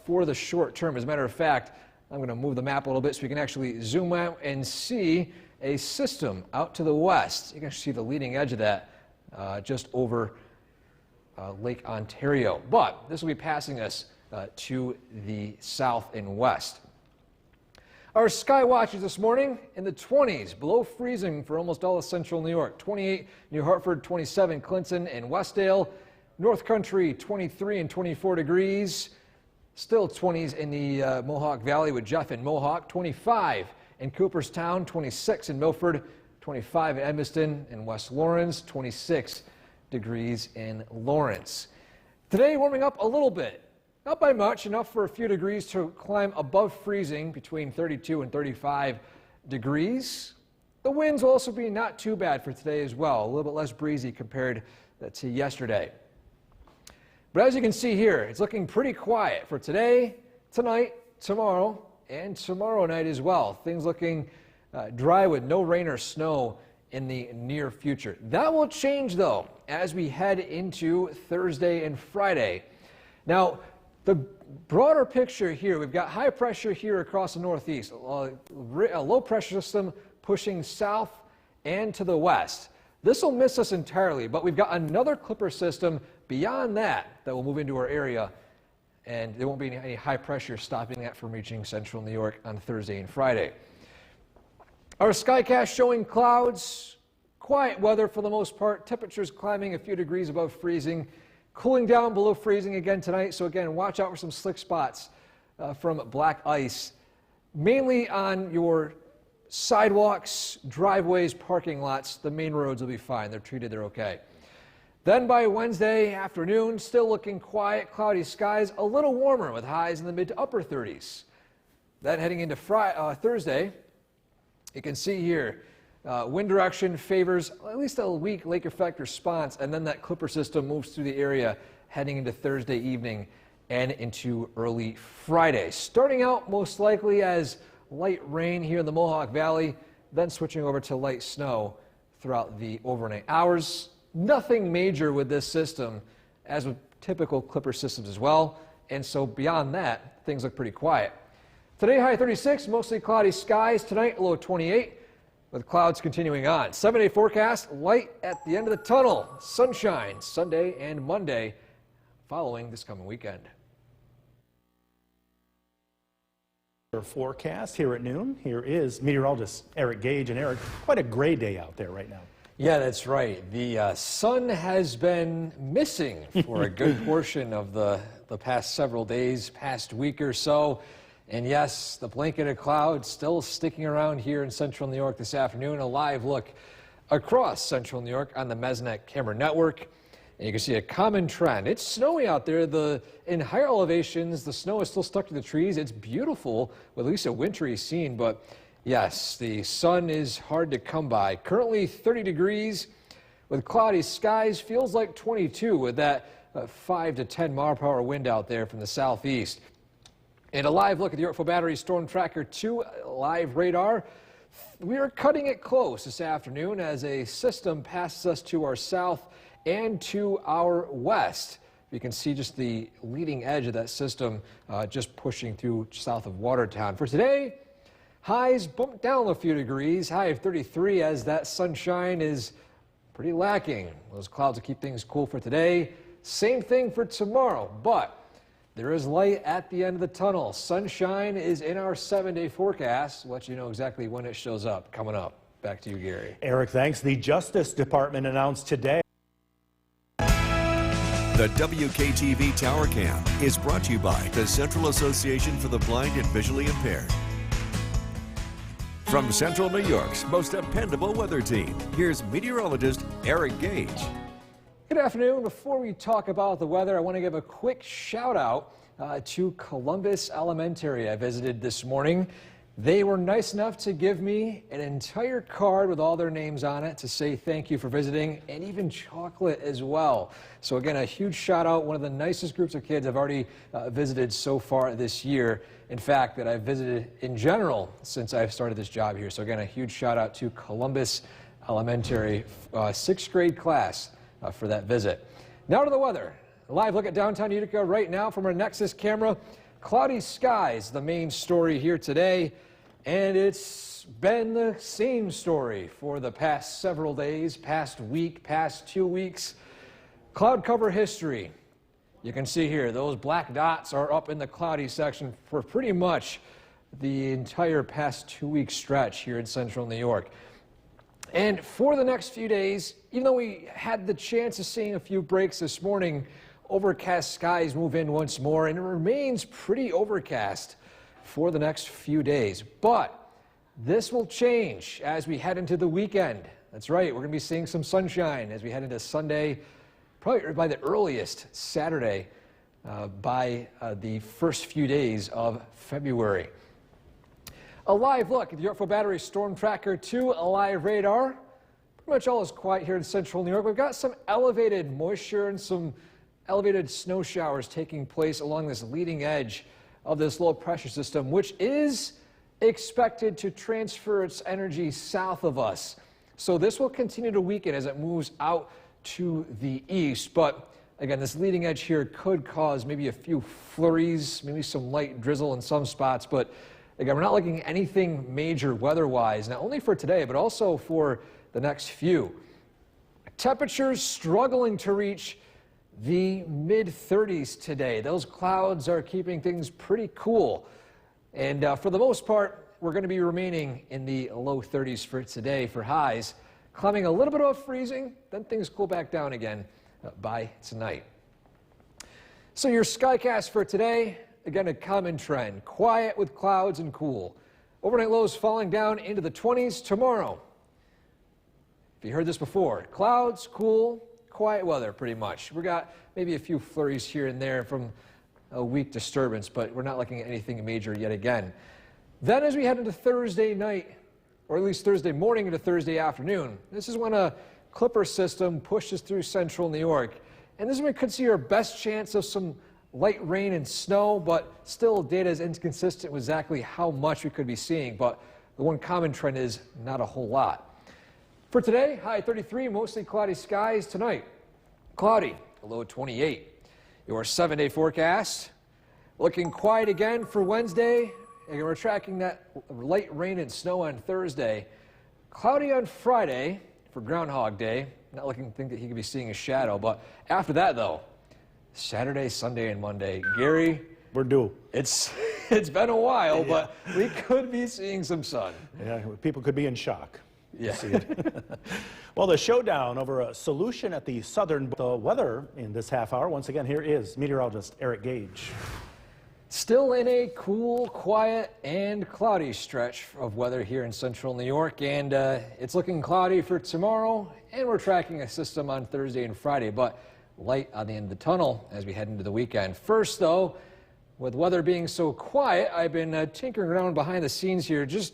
for the short term. As a matter of fact, I'm going to move the map a little bit so we can actually zoom out and see a system out to the west. You can see the leading edge of that just over Lake Ontario. But this will be passing us to the south and west. Our sky watches this morning in the 20s, below freezing for almost all of central New York. 28 New Hartford, 27 Clinton and Westdale. North Country 23 and 24 degrees. Still 20s in the Mohawk Valley with Jeff and Mohawk. 25 in Cooperstown, 26 in Milford, 25 in Edmiston and West Lawrence, 26 degrees in Lawrence. Today warming up a little bit. Not by much, enough for a few degrees to climb above freezing, between 32 and 35 degrees. The winds will also be not too bad for today as well, a little bit less breezy compared to yesterday. But as you can see here, it's looking pretty quiet for today, tonight, tomorrow, and tomorrow night as well. Things looking dry with no rain or snow in the near future. That will change though as we head into Thursday and Friday. Now, the broader picture here, we've got high pressure here across the northeast, a low pressure system pushing south and to the west. This will miss us entirely, but we've got another clipper system beyond that will move into our area, and there won't be any high pressure stopping that from reaching central New York on Thursday and Friday. Our skycast showing clouds, quiet weather for the most part, temperatures climbing a few degrees above freezing. Cooling down below freezing again tonight, so again, watch out for some slick spots from black ice, mainly on your sidewalks, driveways, parking lots. The main roads will be fine. They're treated, they're okay. Then by Wednesday afternoon, still looking quiet, cloudy skies, a little warmer with highs in the mid to upper 30s. Then heading into Thursday, you can see here, wind direction favors at least a weak lake effect response, and then that clipper system moves through the area heading into Thursday evening and into early Friday. Starting out most likely as light rain here in the Mohawk Valley, then switching over to light snow throughout the overnight hours. Nothing major with this system, as with typical clipper systems as well, and so beyond that, things look pretty quiet. Today, high 36, mostly cloudy skies. Tonight, low 28. With clouds continuing on. 7-day forecast, light at the end of the tunnel. Sunshine Sunday and Monday following this coming weekend. Our forecast here at noon. Here is meteorologist Eric Gage. And Eric, quite a gray day out there right now. Yeah, that's right. The sun has been missing for a good portion of the past several days, past week or so. And yes, the blanket of clouds still sticking around here in central New York this afternoon. A live look across central New York on the Mesnet camera network. And you can see a common trend. It's snowy out there. In higher elevations, the snow is still stuck to the trees. It's beautiful, with at least a wintry scene. But yes, the sun is hard to come by. Currently 30 degrees with cloudy skies. Feels like 22 with that 5 to 10 mile per hour wind out there from the southeast. And a live look at the Yorkville Battery Storm Tracker 2 live radar. We are cutting it close this afternoon as a system passes us to our south and to our west. You can see just the leading edge of that system just pushing through south of Watertown. For today, highs bumped down a few degrees, high of 33 as that sunshine is pretty lacking. Those clouds will keep things cool for today. Same thing for tomorrow, but there is light at the end of the tunnel. Sunshine is in our 7-day forecast. We'll let you know exactly when it shows up. Coming up. Back to you, Gary. Eric, thanks. The Justice Department announced today. The WKTV Tower Cam is brought to you by the Central Association for the Blind and Visually Impaired. From Central New York's most dependable weather team, here's meteorologist Eric Gage. Good afternoon. Before we talk about the weather, I want to give a quick shout out to Columbus Elementary I visited this morning. They were nice enough to give me an entire card with all their names on it to say thank you for visiting, and even chocolate as well. So again, a huge shout out. One of the nicest groups of kids I've already visited so far this year. In fact, that I've visited in general since I've started this job here. So again, a huge shout out to Columbus Elementary 6th grade class for that visit. Now to the weather. A live look at downtown Utica right now from our Nexus camera. Cloudy skies, the main story here today, and it's been the same story for the past several days, past week, past 2 weeks. Cloud cover history. You can see here, those black dots are up in the cloudy section for pretty much the entire past 2-week stretch here in central New York. And for the next few days, even though we had the chance of seeing a few breaks this morning, overcast skies move in once more, and it remains pretty overcast for the next few days. But this will change as we head into the weekend. That's right, we're going to be seeing some sunshine as we head into Sunday, probably by the earliest Saturday, by the first few days of February. A live look at the Yorkville Battery Storm Tracker 2, a live radar. Pretty much all is quiet here in central New York. We've got some elevated moisture and some elevated snow showers taking place along this leading edge of this low pressure system, which is expected to transfer its energy south of us. So this will continue to weaken as it moves out to the east. But again, this leading edge here could cause maybe a few flurries, maybe some light drizzle in some spots. But again, we're not looking at anything major weather-wise, not only for today, but also for the next few. Temperatures struggling to reach the mid-30s today. Those clouds are keeping things pretty cool. And for the most part, we're going to be remaining in the low 30s for today for highs, climbing a little bit above freezing, then things cool back down again by tonight. So your skycast for today, again, a common trend, quiet with clouds and cool. Overnight lows falling down into the 20s tomorrow. If you heard this before, clouds, cool, quiet weather pretty much. We got maybe a few flurries here and there from a weak disturbance, but we're not looking at anything major yet again. Then as we head into Thursday night, or at least Thursday morning into Thursday afternoon, this is when a Clipper system pushes through central New York. And this is when we could see our best chance of some light rain and snow, but still data is inconsistent with exactly how much we could be seeing. But the one common trend is not a whole lot. For today, high 33, mostly cloudy skies. Tonight, cloudy, a low 28. Your 7-day forecast, looking quiet again for Wednesday. And we're tracking that light rain and snow on Thursday. Cloudy on Friday for Groundhog Day. Not looking to think that he could be seeing a shadow, but after that though, Saturday, Sunday, and Monday. Gary, We're due. it's been a while, but we could be seeing some sun. Yeah, people could be in shock. Yeah. See it. Well, the showdown over a solution at the southern the weather in this half hour. Once again, here is meteorologist Eric Gage. Still in a cool, quiet, and cloudy stretch of weather here in central New York, and it's looking cloudy for tomorrow, and we're tracking a system on Thursday and Friday, but light on the end of the tunnel as we head into the weekend. First, though, with weather being so quiet, I've been tinkering around behind the scenes here, just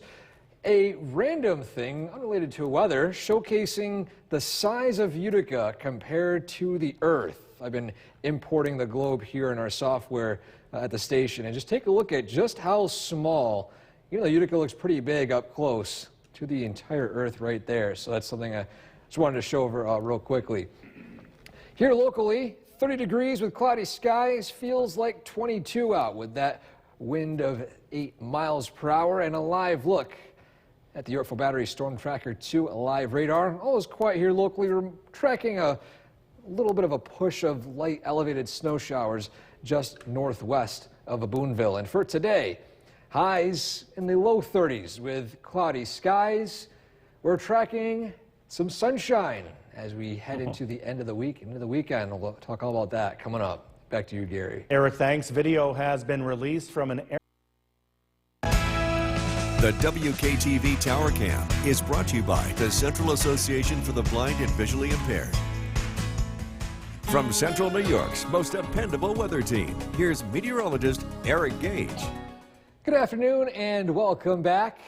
a random thing unrelated to weather, showcasing the size of Utica compared to the Earth. I've been importing the globe here in our software at the station, and just take a look at just how small, Utica looks pretty big up close to the entire Earth right there. So that's something I just wanted to show over real quickly. Here locally, 30 degrees with cloudy skies, feels like 22 out with that wind of 8 miles per hour, and a live look at the Yorkville Battery Storm Tracker 2, a live radar. All is quiet here locally. We're tracking a little bit of a push of light elevated snow showers just northwest of Boonville. And for today, highs in the low 30s with cloudy skies. We're tracking some sunshine as we head into the end of the week, into the weekend. We'll talk all about that coming up. Back to you, Gary. Eric, thanks. Video has been released from an The WKTV Tower Cam is brought to you by the Central Association for the Blind and Visually Impaired. From Central New York's most dependable weather team, here's meteorologist Eric Gage. Good afternoon and welcome back.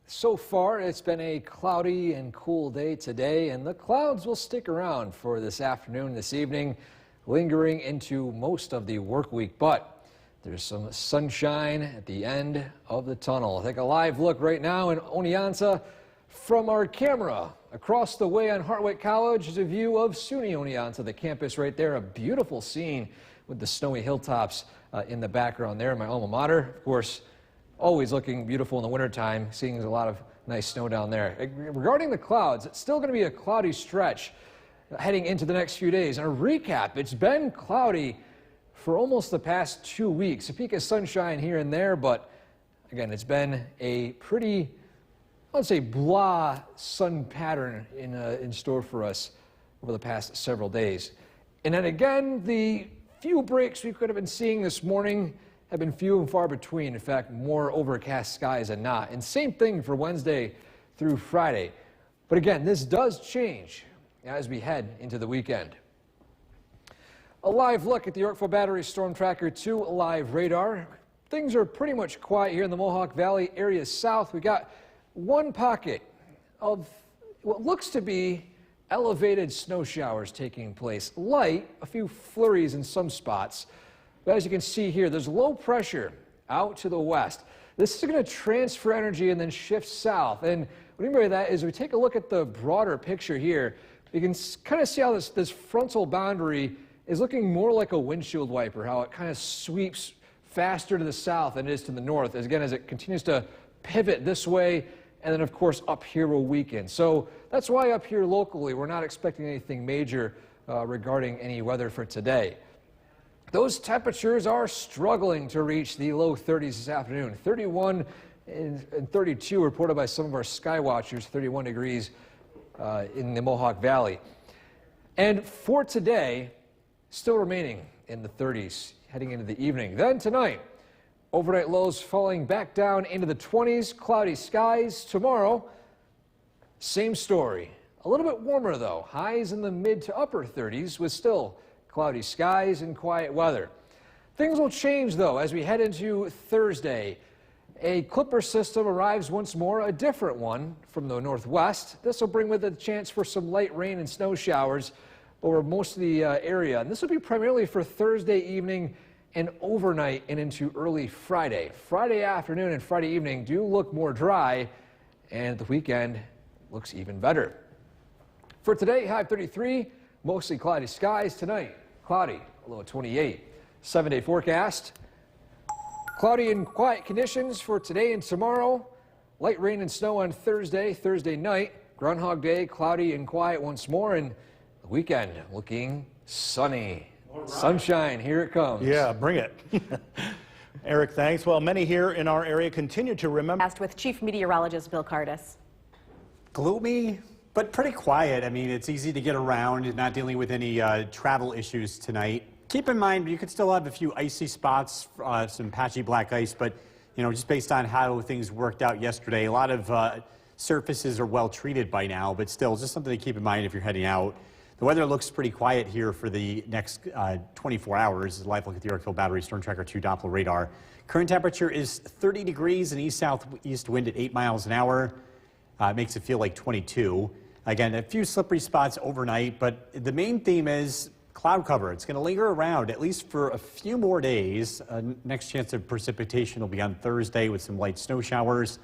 So far, it's been a cloudy and cool day today, and the clouds will stick around for this afternoon, this evening, lingering into most of the work week. But there's some sunshine at the end of the tunnel. Take a live look right now in Oneonta from our camera. Across the way on Hartwick College is a view of SUNY Oneonta, the campus right there. A beautiful scene with the snowy hilltops in the background there. My alma mater, of course, always looking beautiful in the wintertime, seeing a lot of nice snow down there. Regarding the clouds, it's still going to be a cloudy stretch heading into the next few days. And a recap, it's been cloudy for almost the past 2 weeks. A peak of sunshine here and there, but Again, it's been a pretty, I would say, blah sun pattern in store for us over the past several days. And then again, the few breaks we could have been seeing this morning have been few and far between. In fact, more overcast skies than not. And same thing for Wednesday through Friday. But again, this does change as we head into the weekend. A live look at the Yorkville Battery Storm Tracker 2 live radar. Things are pretty much quiet here in the Mohawk Valley area south. We got one pocket of what looks to be elevated snow showers taking place. Light, a few flurries in some spots. But as you can see here, there's low pressure out to the west. This is going to transfer energy and then shift south. And what I mean by that is we take a look at the broader picture here. You can kind of see how this frontal boundary is looking more like a windshield wiper, how it kind of sweeps faster to the south than it is to the north, as it continues to pivot this way, and then of course up here will weaken. So that's why up here locally we're not expecting anything major regarding any weather for today. Those temperatures are struggling to reach the low 30s this afternoon. 31 and 32 reported by some of our sky watchers, 31 degrees in the Mohawk Valley. And for today, still remaining in the 30s heading into the evening. Then tonight, overnight lows falling back down into the 20s, cloudy skies. Tomorrow, same story. A little bit warmer though, highs in the mid to upper 30s with still cloudy skies and quiet weather. Things will change though as we head into Thursday. A Clipper system arrives once more, a different one from the northwest. This will bring with it a chance for some light rain and snow showers over most of the area. And this will be primarily for Thursday evening and overnight and into early Friday. Friday afternoon and Friday evening do look more dry, and the weekend looks even better. For today, high 33, mostly cloudy skies. Tonight, cloudy, a low of 28. 7-day forecast. Cloudy and quiet conditions for today and tomorrow. Light rain and snow on Thursday night. Groundhog Day, cloudy and quiet once more, and the weekend looking sunny. Right. Sunshine, here it comes. Yeah, bring it. Eric, thanks. Well, many here in our area continue to remember. With Chief Meteorologist Bill Cardis. Gloomy, but pretty quiet. I mean, it's easy to get around, not dealing with any travel issues tonight. Keep in mind, you could still have a few icy spots, some patchy black ice, but, you know, just based on how things worked out yesterday, a lot of surfaces are well treated by now, but still, just something to keep in mind if you're heading out. The weather looks pretty quiet here for the next 24 hours. Live look at the Yorkville Battery Storm Tracker 2 Doppler radar. Current temperature is 30 degrees and east-southeast wind at 8 miles an hour. Makes it feel like 22. Again, a few slippery spots overnight, but the main theme is cloud cover. It's going to linger around at least for a few more days. Next chance of precipitation will be on Thursday with some light snow showers.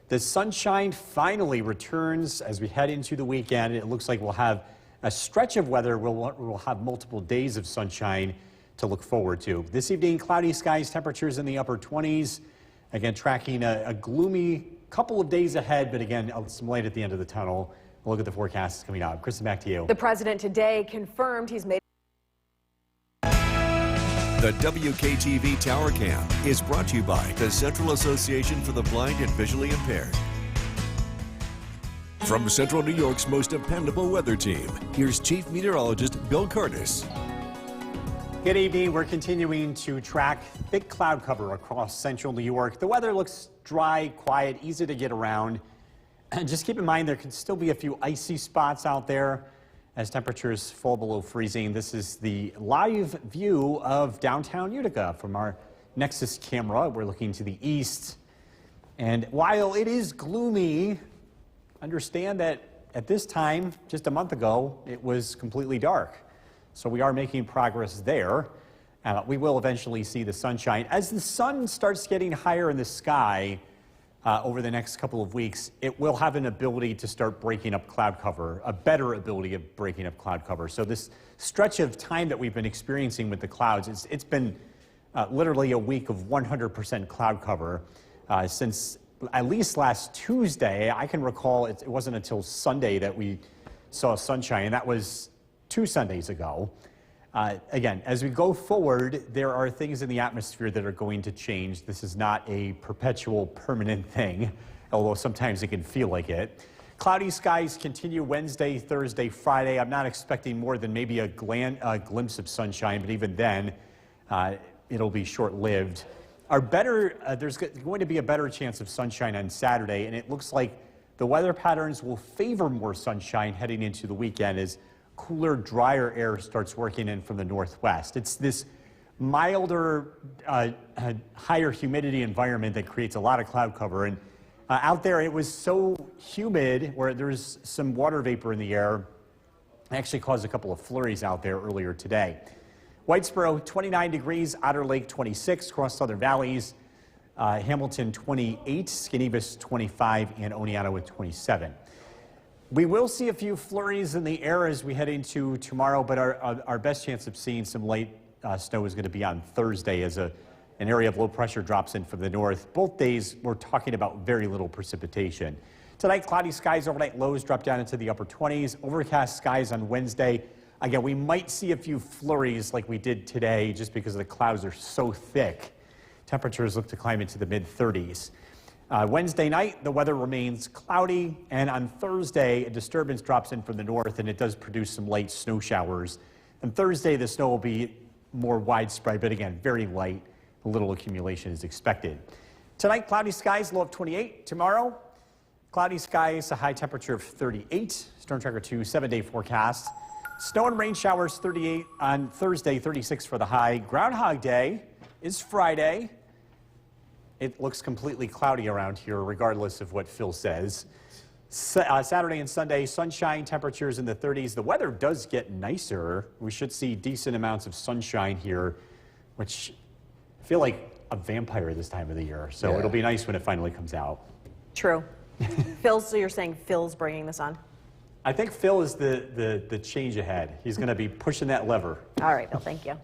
The sunshine finally returns as we head into the weekend. It looks like we'll have a stretch of weather. We'll have multiple days of sunshine to look forward to. This evening, cloudy skies, temperatures in the upper 20s. Again, tracking a gloomy couple of days ahead, but again, some light at the end of the tunnel. We'll look at the forecasts coming up. Kristen, back to you. The president today confirmed he's made. The WKTV Tower Cam is brought to you by the Central Association for the Blind and Visually Impaired. From Central New York's most dependable weather team, here's Chief Meteorologist Bill Cardis. Good evening. We're continuing to track thick cloud cover across central New York. The weather looks dry, quiet, easy to get around. And just keep in mind there can still be a few icy spots out there as temperatures fall below freezing. This is the live view of downtown Utica from our Nexus camera. We're looking to the east. And while it is gloomy, understand that at this time, just a month ago, it was completely dark. So we are making progress there. We will eventually see the sunshine. As the sun starts getting higher in the sky over the next couple of weeks, it will have an ability to start breaking up cloud cover, a better ability of breaking up cloud cover. So this stretch of time that we've been experiencing with the clouds, it's been literally a week of 100% cloud cover since at least last Tuesday. I can recall it wasn't until Sunday that we saw sunshine, and that was 2 Sundays ago. Again, as we go forward, there are things in the atmosphere that are going to change. This is not a perpetual, permanent thing, although sometimes it can feel like it. Cloudy skies continue Wednesday, Thursday, Friday. I'm not expecting more than maybe a glimpse of sunshine, but even then, it'll be short-lived. There's going to be a better chance of sunshine on Saturday, and it looks like the weather patterns will favor more sunshine heading into the weekend as cooler, drier air starts working in from the northwest. It's this milder, higher humidity environment that creates a lot of cloud cover. And out there, it was so humid where there's some water vapor in the air. It actually caused a couple of flurries out there earlier today. Whitesboro, 29 degrees, Otter Lake, 26, across Southern Valleys. Hamilton, 28, Skinebus, 25, and Oneonta 27. We will see a few flurries in the air as we head into tomorrow, but our best chance of seeing some light snow is going to be on Thursday as an area of low pressure drops in from the north. Both days, we're talking about very little precipitation. Tonight, cloudy skies, overnight lows drop down into the upper 20s. Overcast skies on Wednesday. Again, we might see a few flurries like we did today just because the clouds are so thick. Temperatures look to climb into the mid-30s. Wednesday night, the weather remains cloudy, and on Thursday, a disturbance drops in from the north, and it does produce some light snow showers. And Thursday, the snow will be more widespread, but again, very light. A little accumulation is expected. Tonight, cloudy skies, low of 28. Tomorrow, cloudy skies, a high temperature of 38. Storm Tracker 2, 7-day forecast. Snow and rain showers, 38 on Thursday, 36 for the high. Groundhog Day is Friday. It looks completely cloudy around here, regardless of what Phil says. Saturday and Sunday, sunshine, temperatures in the 30s. The weather does get nicer. We should see decent amounts of sunshine here, which I feel like a vampire this time of the year. So It'll be nice when it finally comes out. True. Phil, so you're saying Phil's bringing this on? I think Phil is the change ahead. He's going to be pushing that lever. All right, Bill, thank you.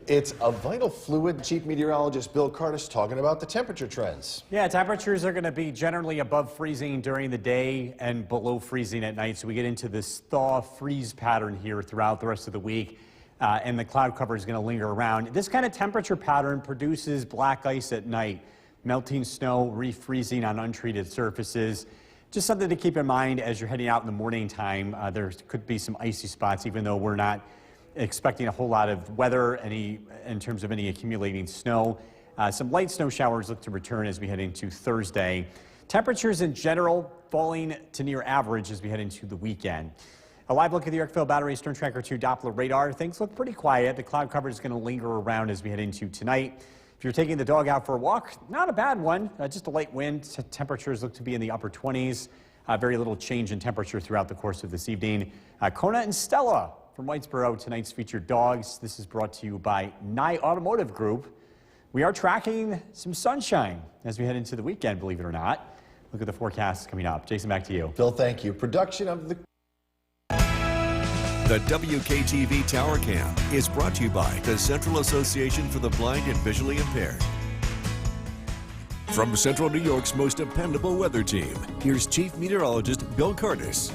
It's a vital fluid. Chief Meteorologist Bill Curtis talking about the temperature trends. Yeah, temperatures are going to be generally above freezing during the day and below freezing at night. So we get into this thaw-freeze pattern here throughout the rest of the week, and the cloud cover is going to linger around. This kind of temperature pattern produces black ice at night, melting snow, refreezing on untreated surfaces. Just something to keep in mind as you're heading out in the morning time. There could be some icy spots, even though we're not expecting a whole lot of weather in terms of any accumulating snow. Some light snow showers look to return as we head into Thursday. Temperatures in general falling to near average as we head into the weekend. A live look at the Yorkville Battery Storm Tracker 2 Doppler radar. Things look pretty quiet. The cloud cover is going to linger around as we head into tonight. If you're taking the dog out for a walk, not a bad one. Just a light wind. Temperatures look to be in the upper 20s. Very little change in temperature throughout the course of this evening. Kona and Stella from Whitesboro, tonight's featured dogs. This is brought to you by Nye Automotive Group. We are tracking some sunshine as we head into the weekend, believe it or not. Look at the forecast coming up. Jason, back to you. Bill, thank you. Production of the WKTV Tower Cam is brought to you by the Central Association for the Blind and Visually Impaired. From Central New York's most dependable weather team, here's Chief Meteorologist Bill Curtis.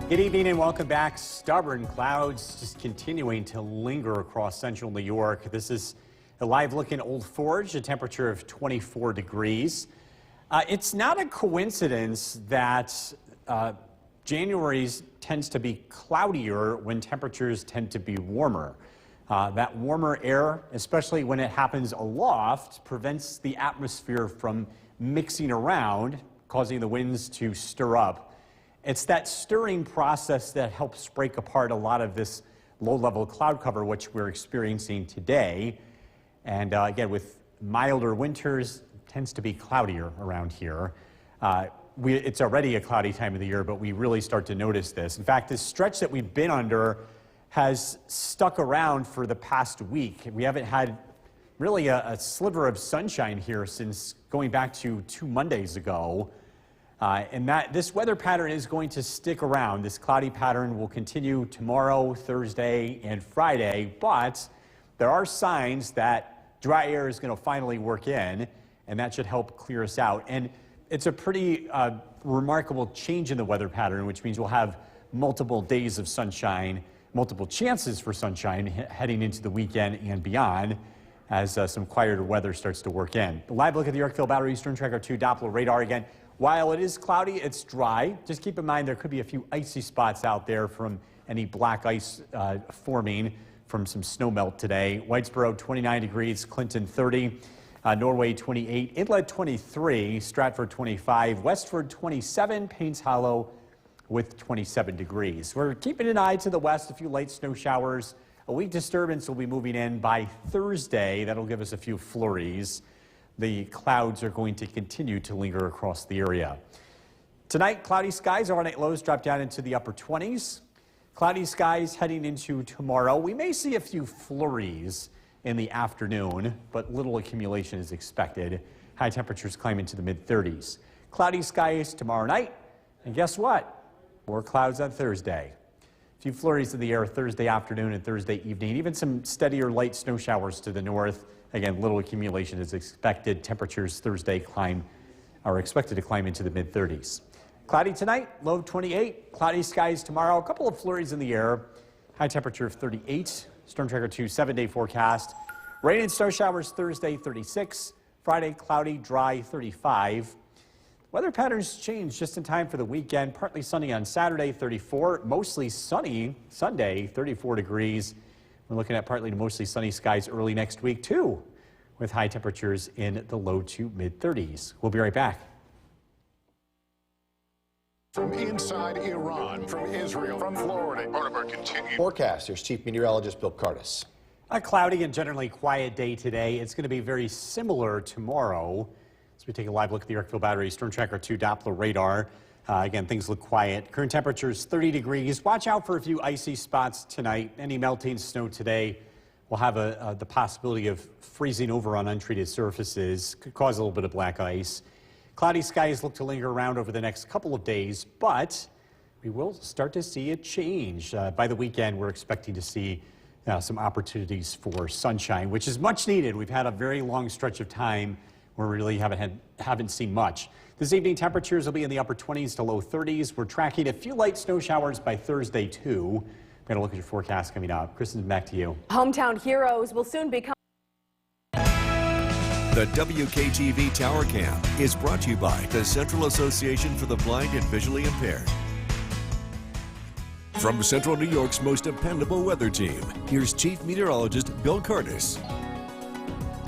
Good evening and welcome back. Stubborn clouds just continuing to linger across central New York. This is a live look in Old Forge, a temperature of 24 degrees. It's not a coincidence that January tends to be cloudier when temperatures tend to be warmer. That warmer air, especially when it happens aloft, prevents the atmosphere from mixing around, causing the winds to stir up. It's that stirring process that helps break apart a lot of this low-level cloud cover, which we're experiencing today. And again, with milder winters, it tends to be cloudier around here. It's already a cloudy time of the year, but we really start to notice this. In fact, this stretch that we've been under has stuck around for the past week. We haven't had really a sliver of sunshine here since going back to 2 Mondays ago. And this weather pattern is going to stick around. This cloudy pattern will continue tomorrow, Thursday, and Friday, but there are signs that dry air is going to finally work in, and that should help clear us out. And it's a pretty remarkable change in the weather pattern, which means we'll have multiple days of sunshine multiple chances for sunshine heading into the weekend and beyond as some quieter weather starts to work in. The live look at the Yorkville Battery Storm Tracker 2 Doppler radar again. While it is cloudy, it's dry. Just keep in mind there could be a few icy spots out there from any black ice forming from some snow melt today. Whitesboro 29 degrees, Clinton 30, Norway 28, Inlet 23, Stratford 25, Westford 27, Paynes Hollow with 27 degrees. We're keeping an eye to the west, a few light snow showers. A weak disturbance will be moving in by Thursday. That'll give us a few flurries. The clouds are going to continue to linger across the area. Tonight, cloudy skies, overnight lows drop down into the upper 20s. Cloudy skies heading into tomorrow. We may see a few flurries in the afternoon, but little accumulation is expected. High temperatures climb into the mid-30s. Cloudy skies tomorrow night. And guess what? More clouds on Thursday. A few flurries in the air Thursday afternoon and Thursday evening. Even some steadier light snow showers to the north. Again, little accumulation is expected. Temperatures Thursday are expected to climb into the mid-30s. Cloudy tonight, low 28. Cloudy skies tomorrow. A couple of flurries in the air. High temperature of 38. Storm Tracker 2 7-day forecast. Rain and snow showers Thursday 36. Friday cloudy, dry 35. Weather patterns change just in time for the weekend. Partly sunny on Saturday 34. Mostly sunny Sunday 34 degrees. We're looking at partly to mostly sunny skies early next week, too, with high temperatures in the low to mid-30s. We'll be right back. From inside Iran, from Israel, from Florida, Barnabas continues. Forecast, here's Chief Meteorologist Bill Curtis. A cloudy and generally quiet day today. It's going to be very similar tomorrow. As we take a live look at the Yorkville Battery Storm Tracker 2 Doppler radar. Again, things look quiet. Current temperatures 30 degrees. Watch out for a few icy spots tonight. Any melting snow today will have the possibility of freezing over on untreated surfaces. Could cause a little bit of black ice. Cloudy skies look to linger around over the next couple of days, but we will start to see a change. By the weekend, we're expecting to see some opportunities for sunshine, which is much needed. We've had a very long stretch of time where we really haven't seen much. This evening, temperatures will be in the upper 20s to low 30s. We're tracking a few light snow showers by Thursday, too. We're going to look at your forecast coming up. Kristen, back to you. Hometown heroes will soon become. The WKTV Tower Cam is brought to you by the Central Association for the Blind and Visually Impaired. From Central New York's most dependable weather team, here's Chief Meteorologist Bill Curtis.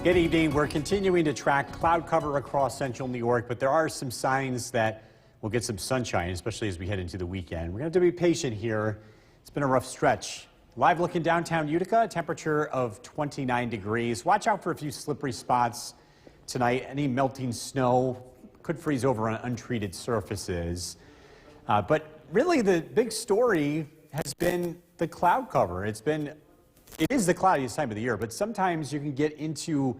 Good evening. We're continuing to track cloud cover across central New York, but there are some signs that we'll get some sunshine, especially as we head into the weekend. We're going to have to be patient here. It's been a rough stretch. Live look in downtown Utica, temperature of 29 degrees. Watch out for a few slippery spots tonight. Any melting snow could freeze over on untreated surfaces. But really the big story has been the cloud cover. It is the cloudiest time of the year, but sometimes you can get into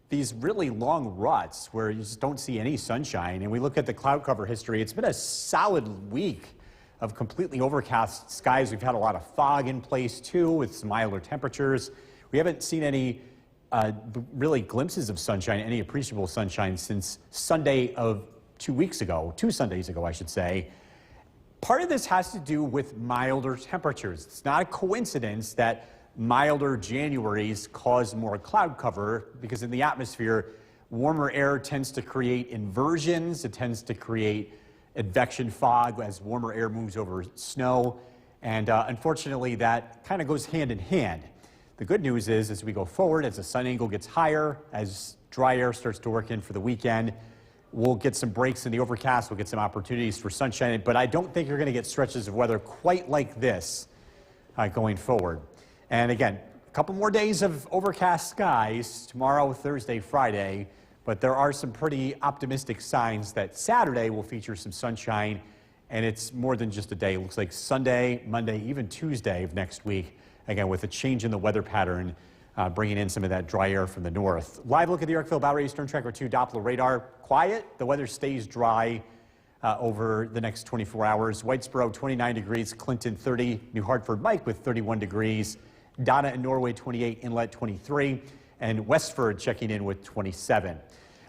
these really long ruts where you just don't see any sunshine. And we look at the cloud cover history. It's been a solid week of completely overcast skies. We've had a lot of fog in place, too, with some milder temperatures. We haven't seen any really glimpses of sunshine, any appreciable sunshine since Sunday of 2 Sundays ago, I should say. Part of this has to do with milder temperatures. It's not a coincidence that milder Januaries cause more cloud cover because in the atmosphere, warmer air tends to create inversions. It tends to create advection fog as warmer air moves over snow. And unfortunately, that kind of goes hand in hand. The good news is, as we go forward, as the sun angle gets higher, as dry air starts to work in for the weekend, we'll get some breaks in the overcast. We'll get some opportunities for sunshine. But I don't think you're going to get stretches of weather quite like this going forward. And again, a couple more days of overcast skies tomorrow, Thursday, Friday. But there are some pretty optimistic signs that Saturday will feature some sunshine. And it's more than just a day. It looks like Sunday, Monday, even Tuesday of next week, again, with a change in the weather pattern, bringing in some of that dry air from the north. Live look at the Yorkville Battery Storm Tracker 2 Doppler radar. Quiet. The weather stays dry over the next 24 hours. Whitesboro, 29 degrees. Clinton, 30. New Hartford, Mike with 31 degrees. Donna and Norway, 28. Inlet, 23. And Westford checking in with 27.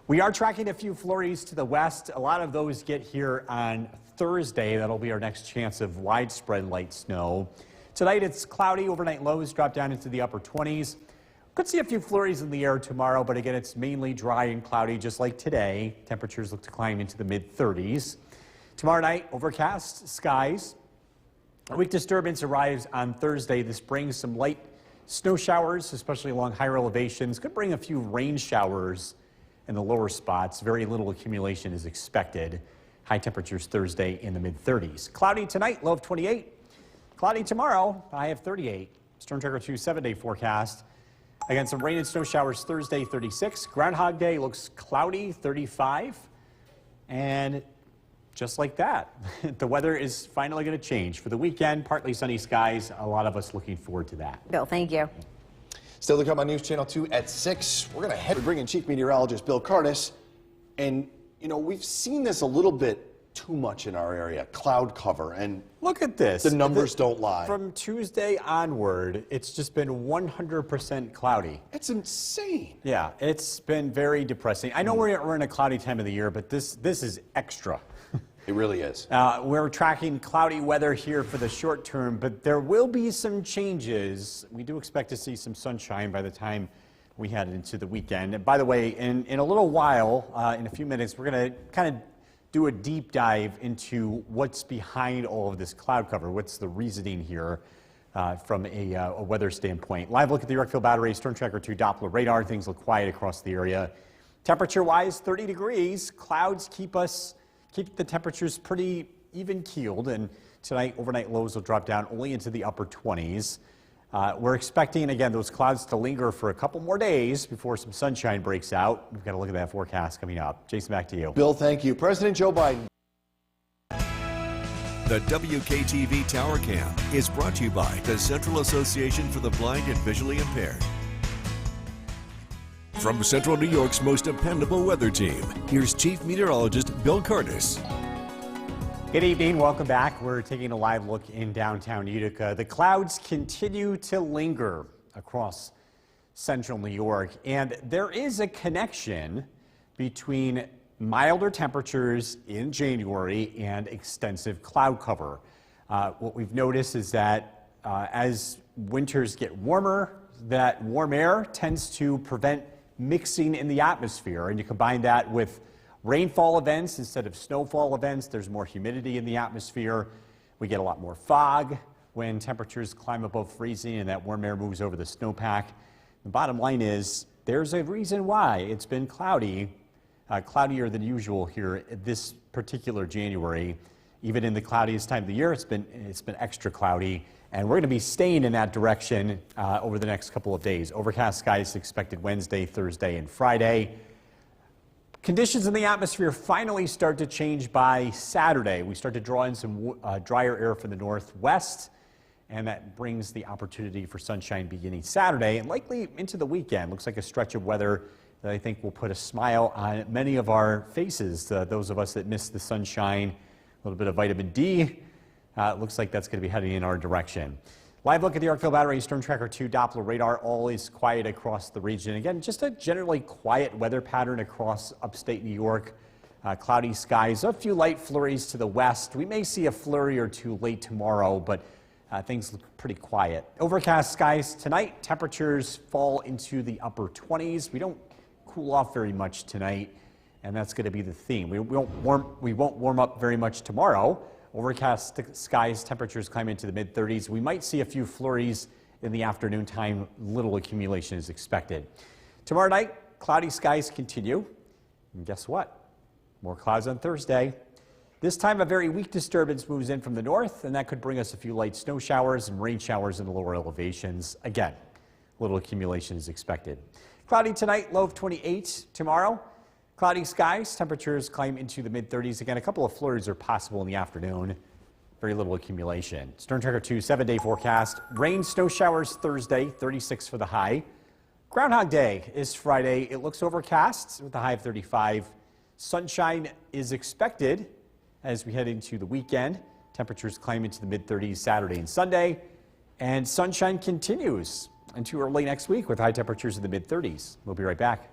We are tracking a few flurries to the west. A lot of those get here on Thursday. That'll be our next chance of widespread light snow. Tonight it's cloudy, overnight lows drop down into the upper 20s. Could see a few flurries in the air tomorrow, but again, it's mainly dry and cloudy just like today. Temperatures look to climb into the mid-30s. Tomorrow night, overcast skies. A weak disturbance arrives on Thursday. This brings some light snow showers, especially along higher elevations. Could bring a few rain showers in the lower spots. Very little accumulation is expected. High temperatures Thursday in the mid-30s. Cloudy tonight, low of 28. Cloudy tomorrow, high of 38. Storm Tracker 2 7-day forecast. Again, some rain and snow showers Thursday, 36. Groundhog Day looks cloudy, 35. And just like that, the weather is finally going to change. For the weekend, partly sunny skies. A lot of us looking forward to that. Bill, thank you. Still to come on News Channel 2 at 6. We're going to bring in Chief Meteorologist Bill Curtis. And, you know, we've seen this a little bit too much in our area, cloud cover. And look at this. The numbers don't lie. From Tuesday onward, it's just been 100% cloudy. It's insane. Yeah, it's been very depressing. I know we're in a cloudy time of the year, but this is extra. It really is. We're tracking cloudy weather here for the short term, but there will be some changes. We do expect to see some sunshine by the time we head into the weekend. And by the way, in a little while, in a few minutes, we're going to kind of do a deep dive into what's behind all of this cloud cover. What's the reasoning here from a weather standpoint? Live look at the Yorkville Battery, Storm Tracker 2 Doppler radar. Things look quiet across the area. Temperature-wise, 30 degrees. Clouds keep the temperatures pretty even keeled, and tonight overnight lows will drop down only into the upper 20s. We're expecting, again, those clouds to linger for a couple more days before some sunshine breaks out. We've got to look at that forecast coming up. Jason, back to you. Bill, thank you. President Joe Biden. The WKTV Tower Cam is brought to you by the Central Association for the Blind and Visually Impaired. From Central New York's most dependable weather team, here's Chief Meteorologist Bill Curtis. Good evening. Welcome back. We're taking a live look in downtown Utica. The clouds continue to linger across central New York, and there is a connection between milder temperatures in January and extensive cloud cover. What we've noticed is that as winters get warmer, that warm air tends to prevent mixing in the atmosphere, and you combine that with rainfall events instead of snowfall events. There's more humidity in the atmosphere. We get a lot more fog when temperatures climb above freezing and that warm air moves over the snowpack. The bottom line is there's a reason why it's been cloudy, cloudier than usual here this particular January. Even in the cloudiest time of the year, it's been extra cloudy. And we're going to be staying in that direction over the next couple of days. Overcast skies expected Wednesday, Thursday, and Friday. Conditions in the atmosphere finally start to change by Saturday. We start to draw in some drier air from the northwest, and that brings the opportunity for sunshine beginning Saturday and likely into the weekend. Looks like a stretch of weather that I think will put a smile on many of our faces, those of us that miss the sunshine, a little bit of vitamin D. Looks like that's going to be heading in our direction. Live look at the Yorkville Battery, Storm Tracker 2 Doppler radar. All is quiet across the region. Again, just a generally quiet weather pattern across upstate New York. Cloudy skies, a few light flurries to the west. We may see a flurry or two late tomorrow, but things look pretty quiet. Overcast skies tonight. Temperatures fall into the upper 20s. We don't cool off very much tonight, and that's going to be the theme. We won't warm up very much tomorrow. Overcast skies, temperatures climb into the mid-30s. We might see a few flurries in the afternoon time. Little accumulation is expected. Tomorrow night, cloudy skies continue. And guess what? More clouds on Thursday. This time, a very weak disturbance moves in from the north, and that could bring us a few light snow showers and rain showers in the lower elevations. Again, little accumulation is expected. Cloudy tonight, low of 28. Tomorrow, cloudy skies, temperatures climb into the mid-30s. Again, a couple of flurries are possible in the afternoon. Very little accumulation. Storm Tracker 2 7-day forecast. Rain, snow showers Thursday, 36 for the high. Groundhog Day is Friday. It looks overcast with a high of 35. Sunshine is expected as we head into the weekend. Temperatures climb into the mid-30s Saturday and Sunday. And sunshine continues into early next week with high temperatures in the mid-30s. We'll be right back.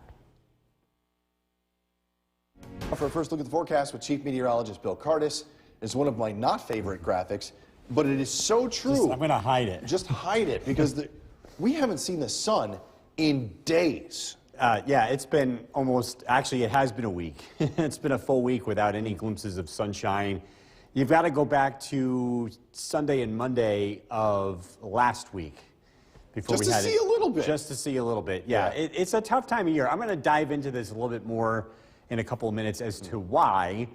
For a first look at the forecast with Chief Meteorologist Bill Curtis, is one of my not favorite graphics. but it is so true. I'm going to hide it. Just hide it, because we haven't seen the sun in days. Yeah, it's been actually it has been a week. It's been a full week without any glimpses of sunshine. You've got to go back to Sunday and Monday of last week before Just we to had see a little bit. Just to see a little bit, yeah. It's a tough time of year. I'm going to dive into this a little bit more in a couple of minutes as to why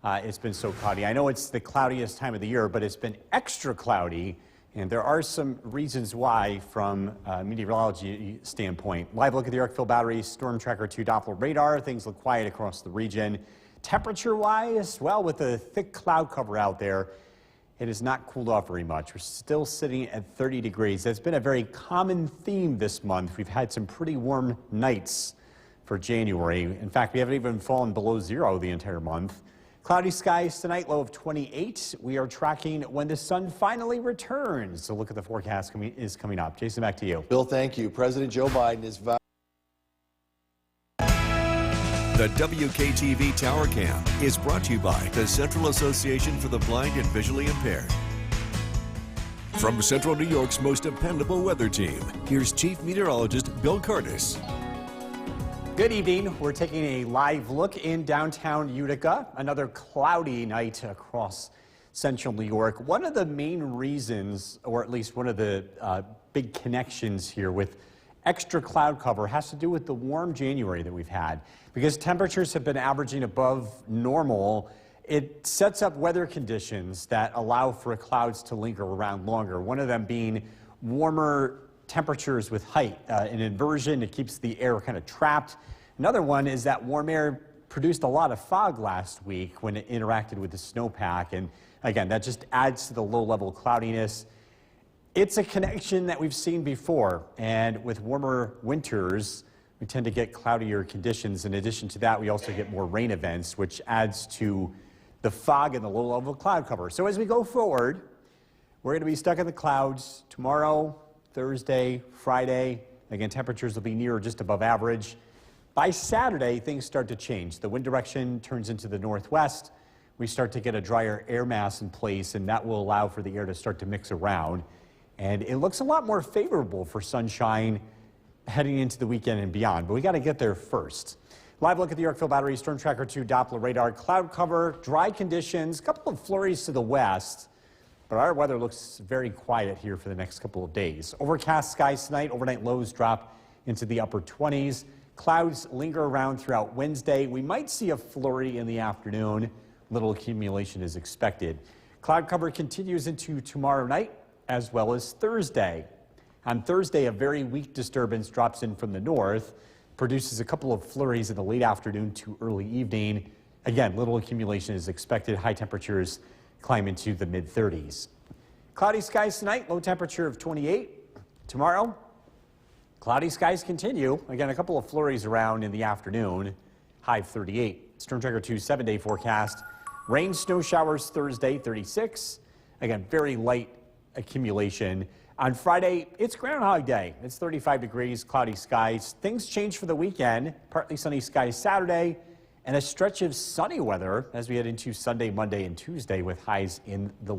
it's been so cloudy. I know it's the cloudiest time of the year, but it's been extra cloudy. And there are some reasons why from a meteorology standpoint. Live look at the Yorkville Battery Storm Tracker 2 Doppler radar. Things look quiet across the region. Temperature-wise, well, with the thick cloud cover out there, it has not cooled off very much. We're still sitting at 30 degrees. That's been a very common theme this month. We've had some pretty warm nights for January. In fact, we haven't even fallen below zero the entire month. Cloudy skies tonight, low of 28. We are tracking when the sun finally returns. So look at the forecast is coming up. Jason, back to you. Bill, thank you. President Joe Biden is The WKTV Tower Cam is brought to you by the Central Association for the Blind and Visually Impaired. From Central New York's most dependable weather team, here's Chief Meteorologist Bill Curtis. Good evening. We're taking a live look in downtown Utica. Another cloudy night across central New York. One of the main reasons, or at least one of the big connections here with extra cloud cover, has to do with the warm January that we've had. Because temperatures have been averaging above normal, it sets up weather conditions that allow for clouds to linger around longer. One of them being warmer temperatures with height, an inversion. It keeps the air kind of trapped. Another one is that warm air produced a lot of fog last week when it interacted with the snowpack. And again, that just adds to the low-level cloudiness. It's a connection that we've seen before. And with warmer winters, we tend to get cloudier conditions. In addition to that, we also get more rain events, which adds to the fog and the low-level cloud cover. So as we go forward, we're going to be stuck in the clouds tomorrow, Thursday, Friday. Again, temperatures will be near or just above average. By Saturday, things start to change. The wind direction turns into the northwest. We start to get a drier air mass in place, and that will allow for the air to start to mix around. And it looks a lot more favorable for sunshine heading into the weekend and beyond. But we got to get there first. Live look at the Yorkville Battery Storm Tracker 2 Doppler radar. Cloud cover, dry conditions, a couple of flurries to the west. But our weather looks very quiet here for the next couple of days. Overcast skies tonight. Overnight lows drop into the upper 20s. Clouds linger around throughout Wednesday. We might see a flurry in the afternoon. Little accumulation is expected. Cloud cover continues into tomorrow night as well as Thursday. On Thursday, a very weak disturbance drops in from the north, produces a couple of flurries in the late afternoon to early evening. Again, little accumulation is expected. High temperatures climb into the mid-30s. Cloudy skies tonight, low temperature of 28. Tomorrow, cloudy skies continue. Again, a couple of flurries around in the afternoon, high 38. Storm Tracker 2 7-day forecast. Rain, snow showers Thursday, 36. Again, very light accumulation. On Friday, it's Groundhog Day. It's 35 degrees, cloudy skies. Things change for the weekend. Partly sunny skies Saturday, and a stretch of sunny weather as we head into Sunday, Monday, and Tuesday with highs in the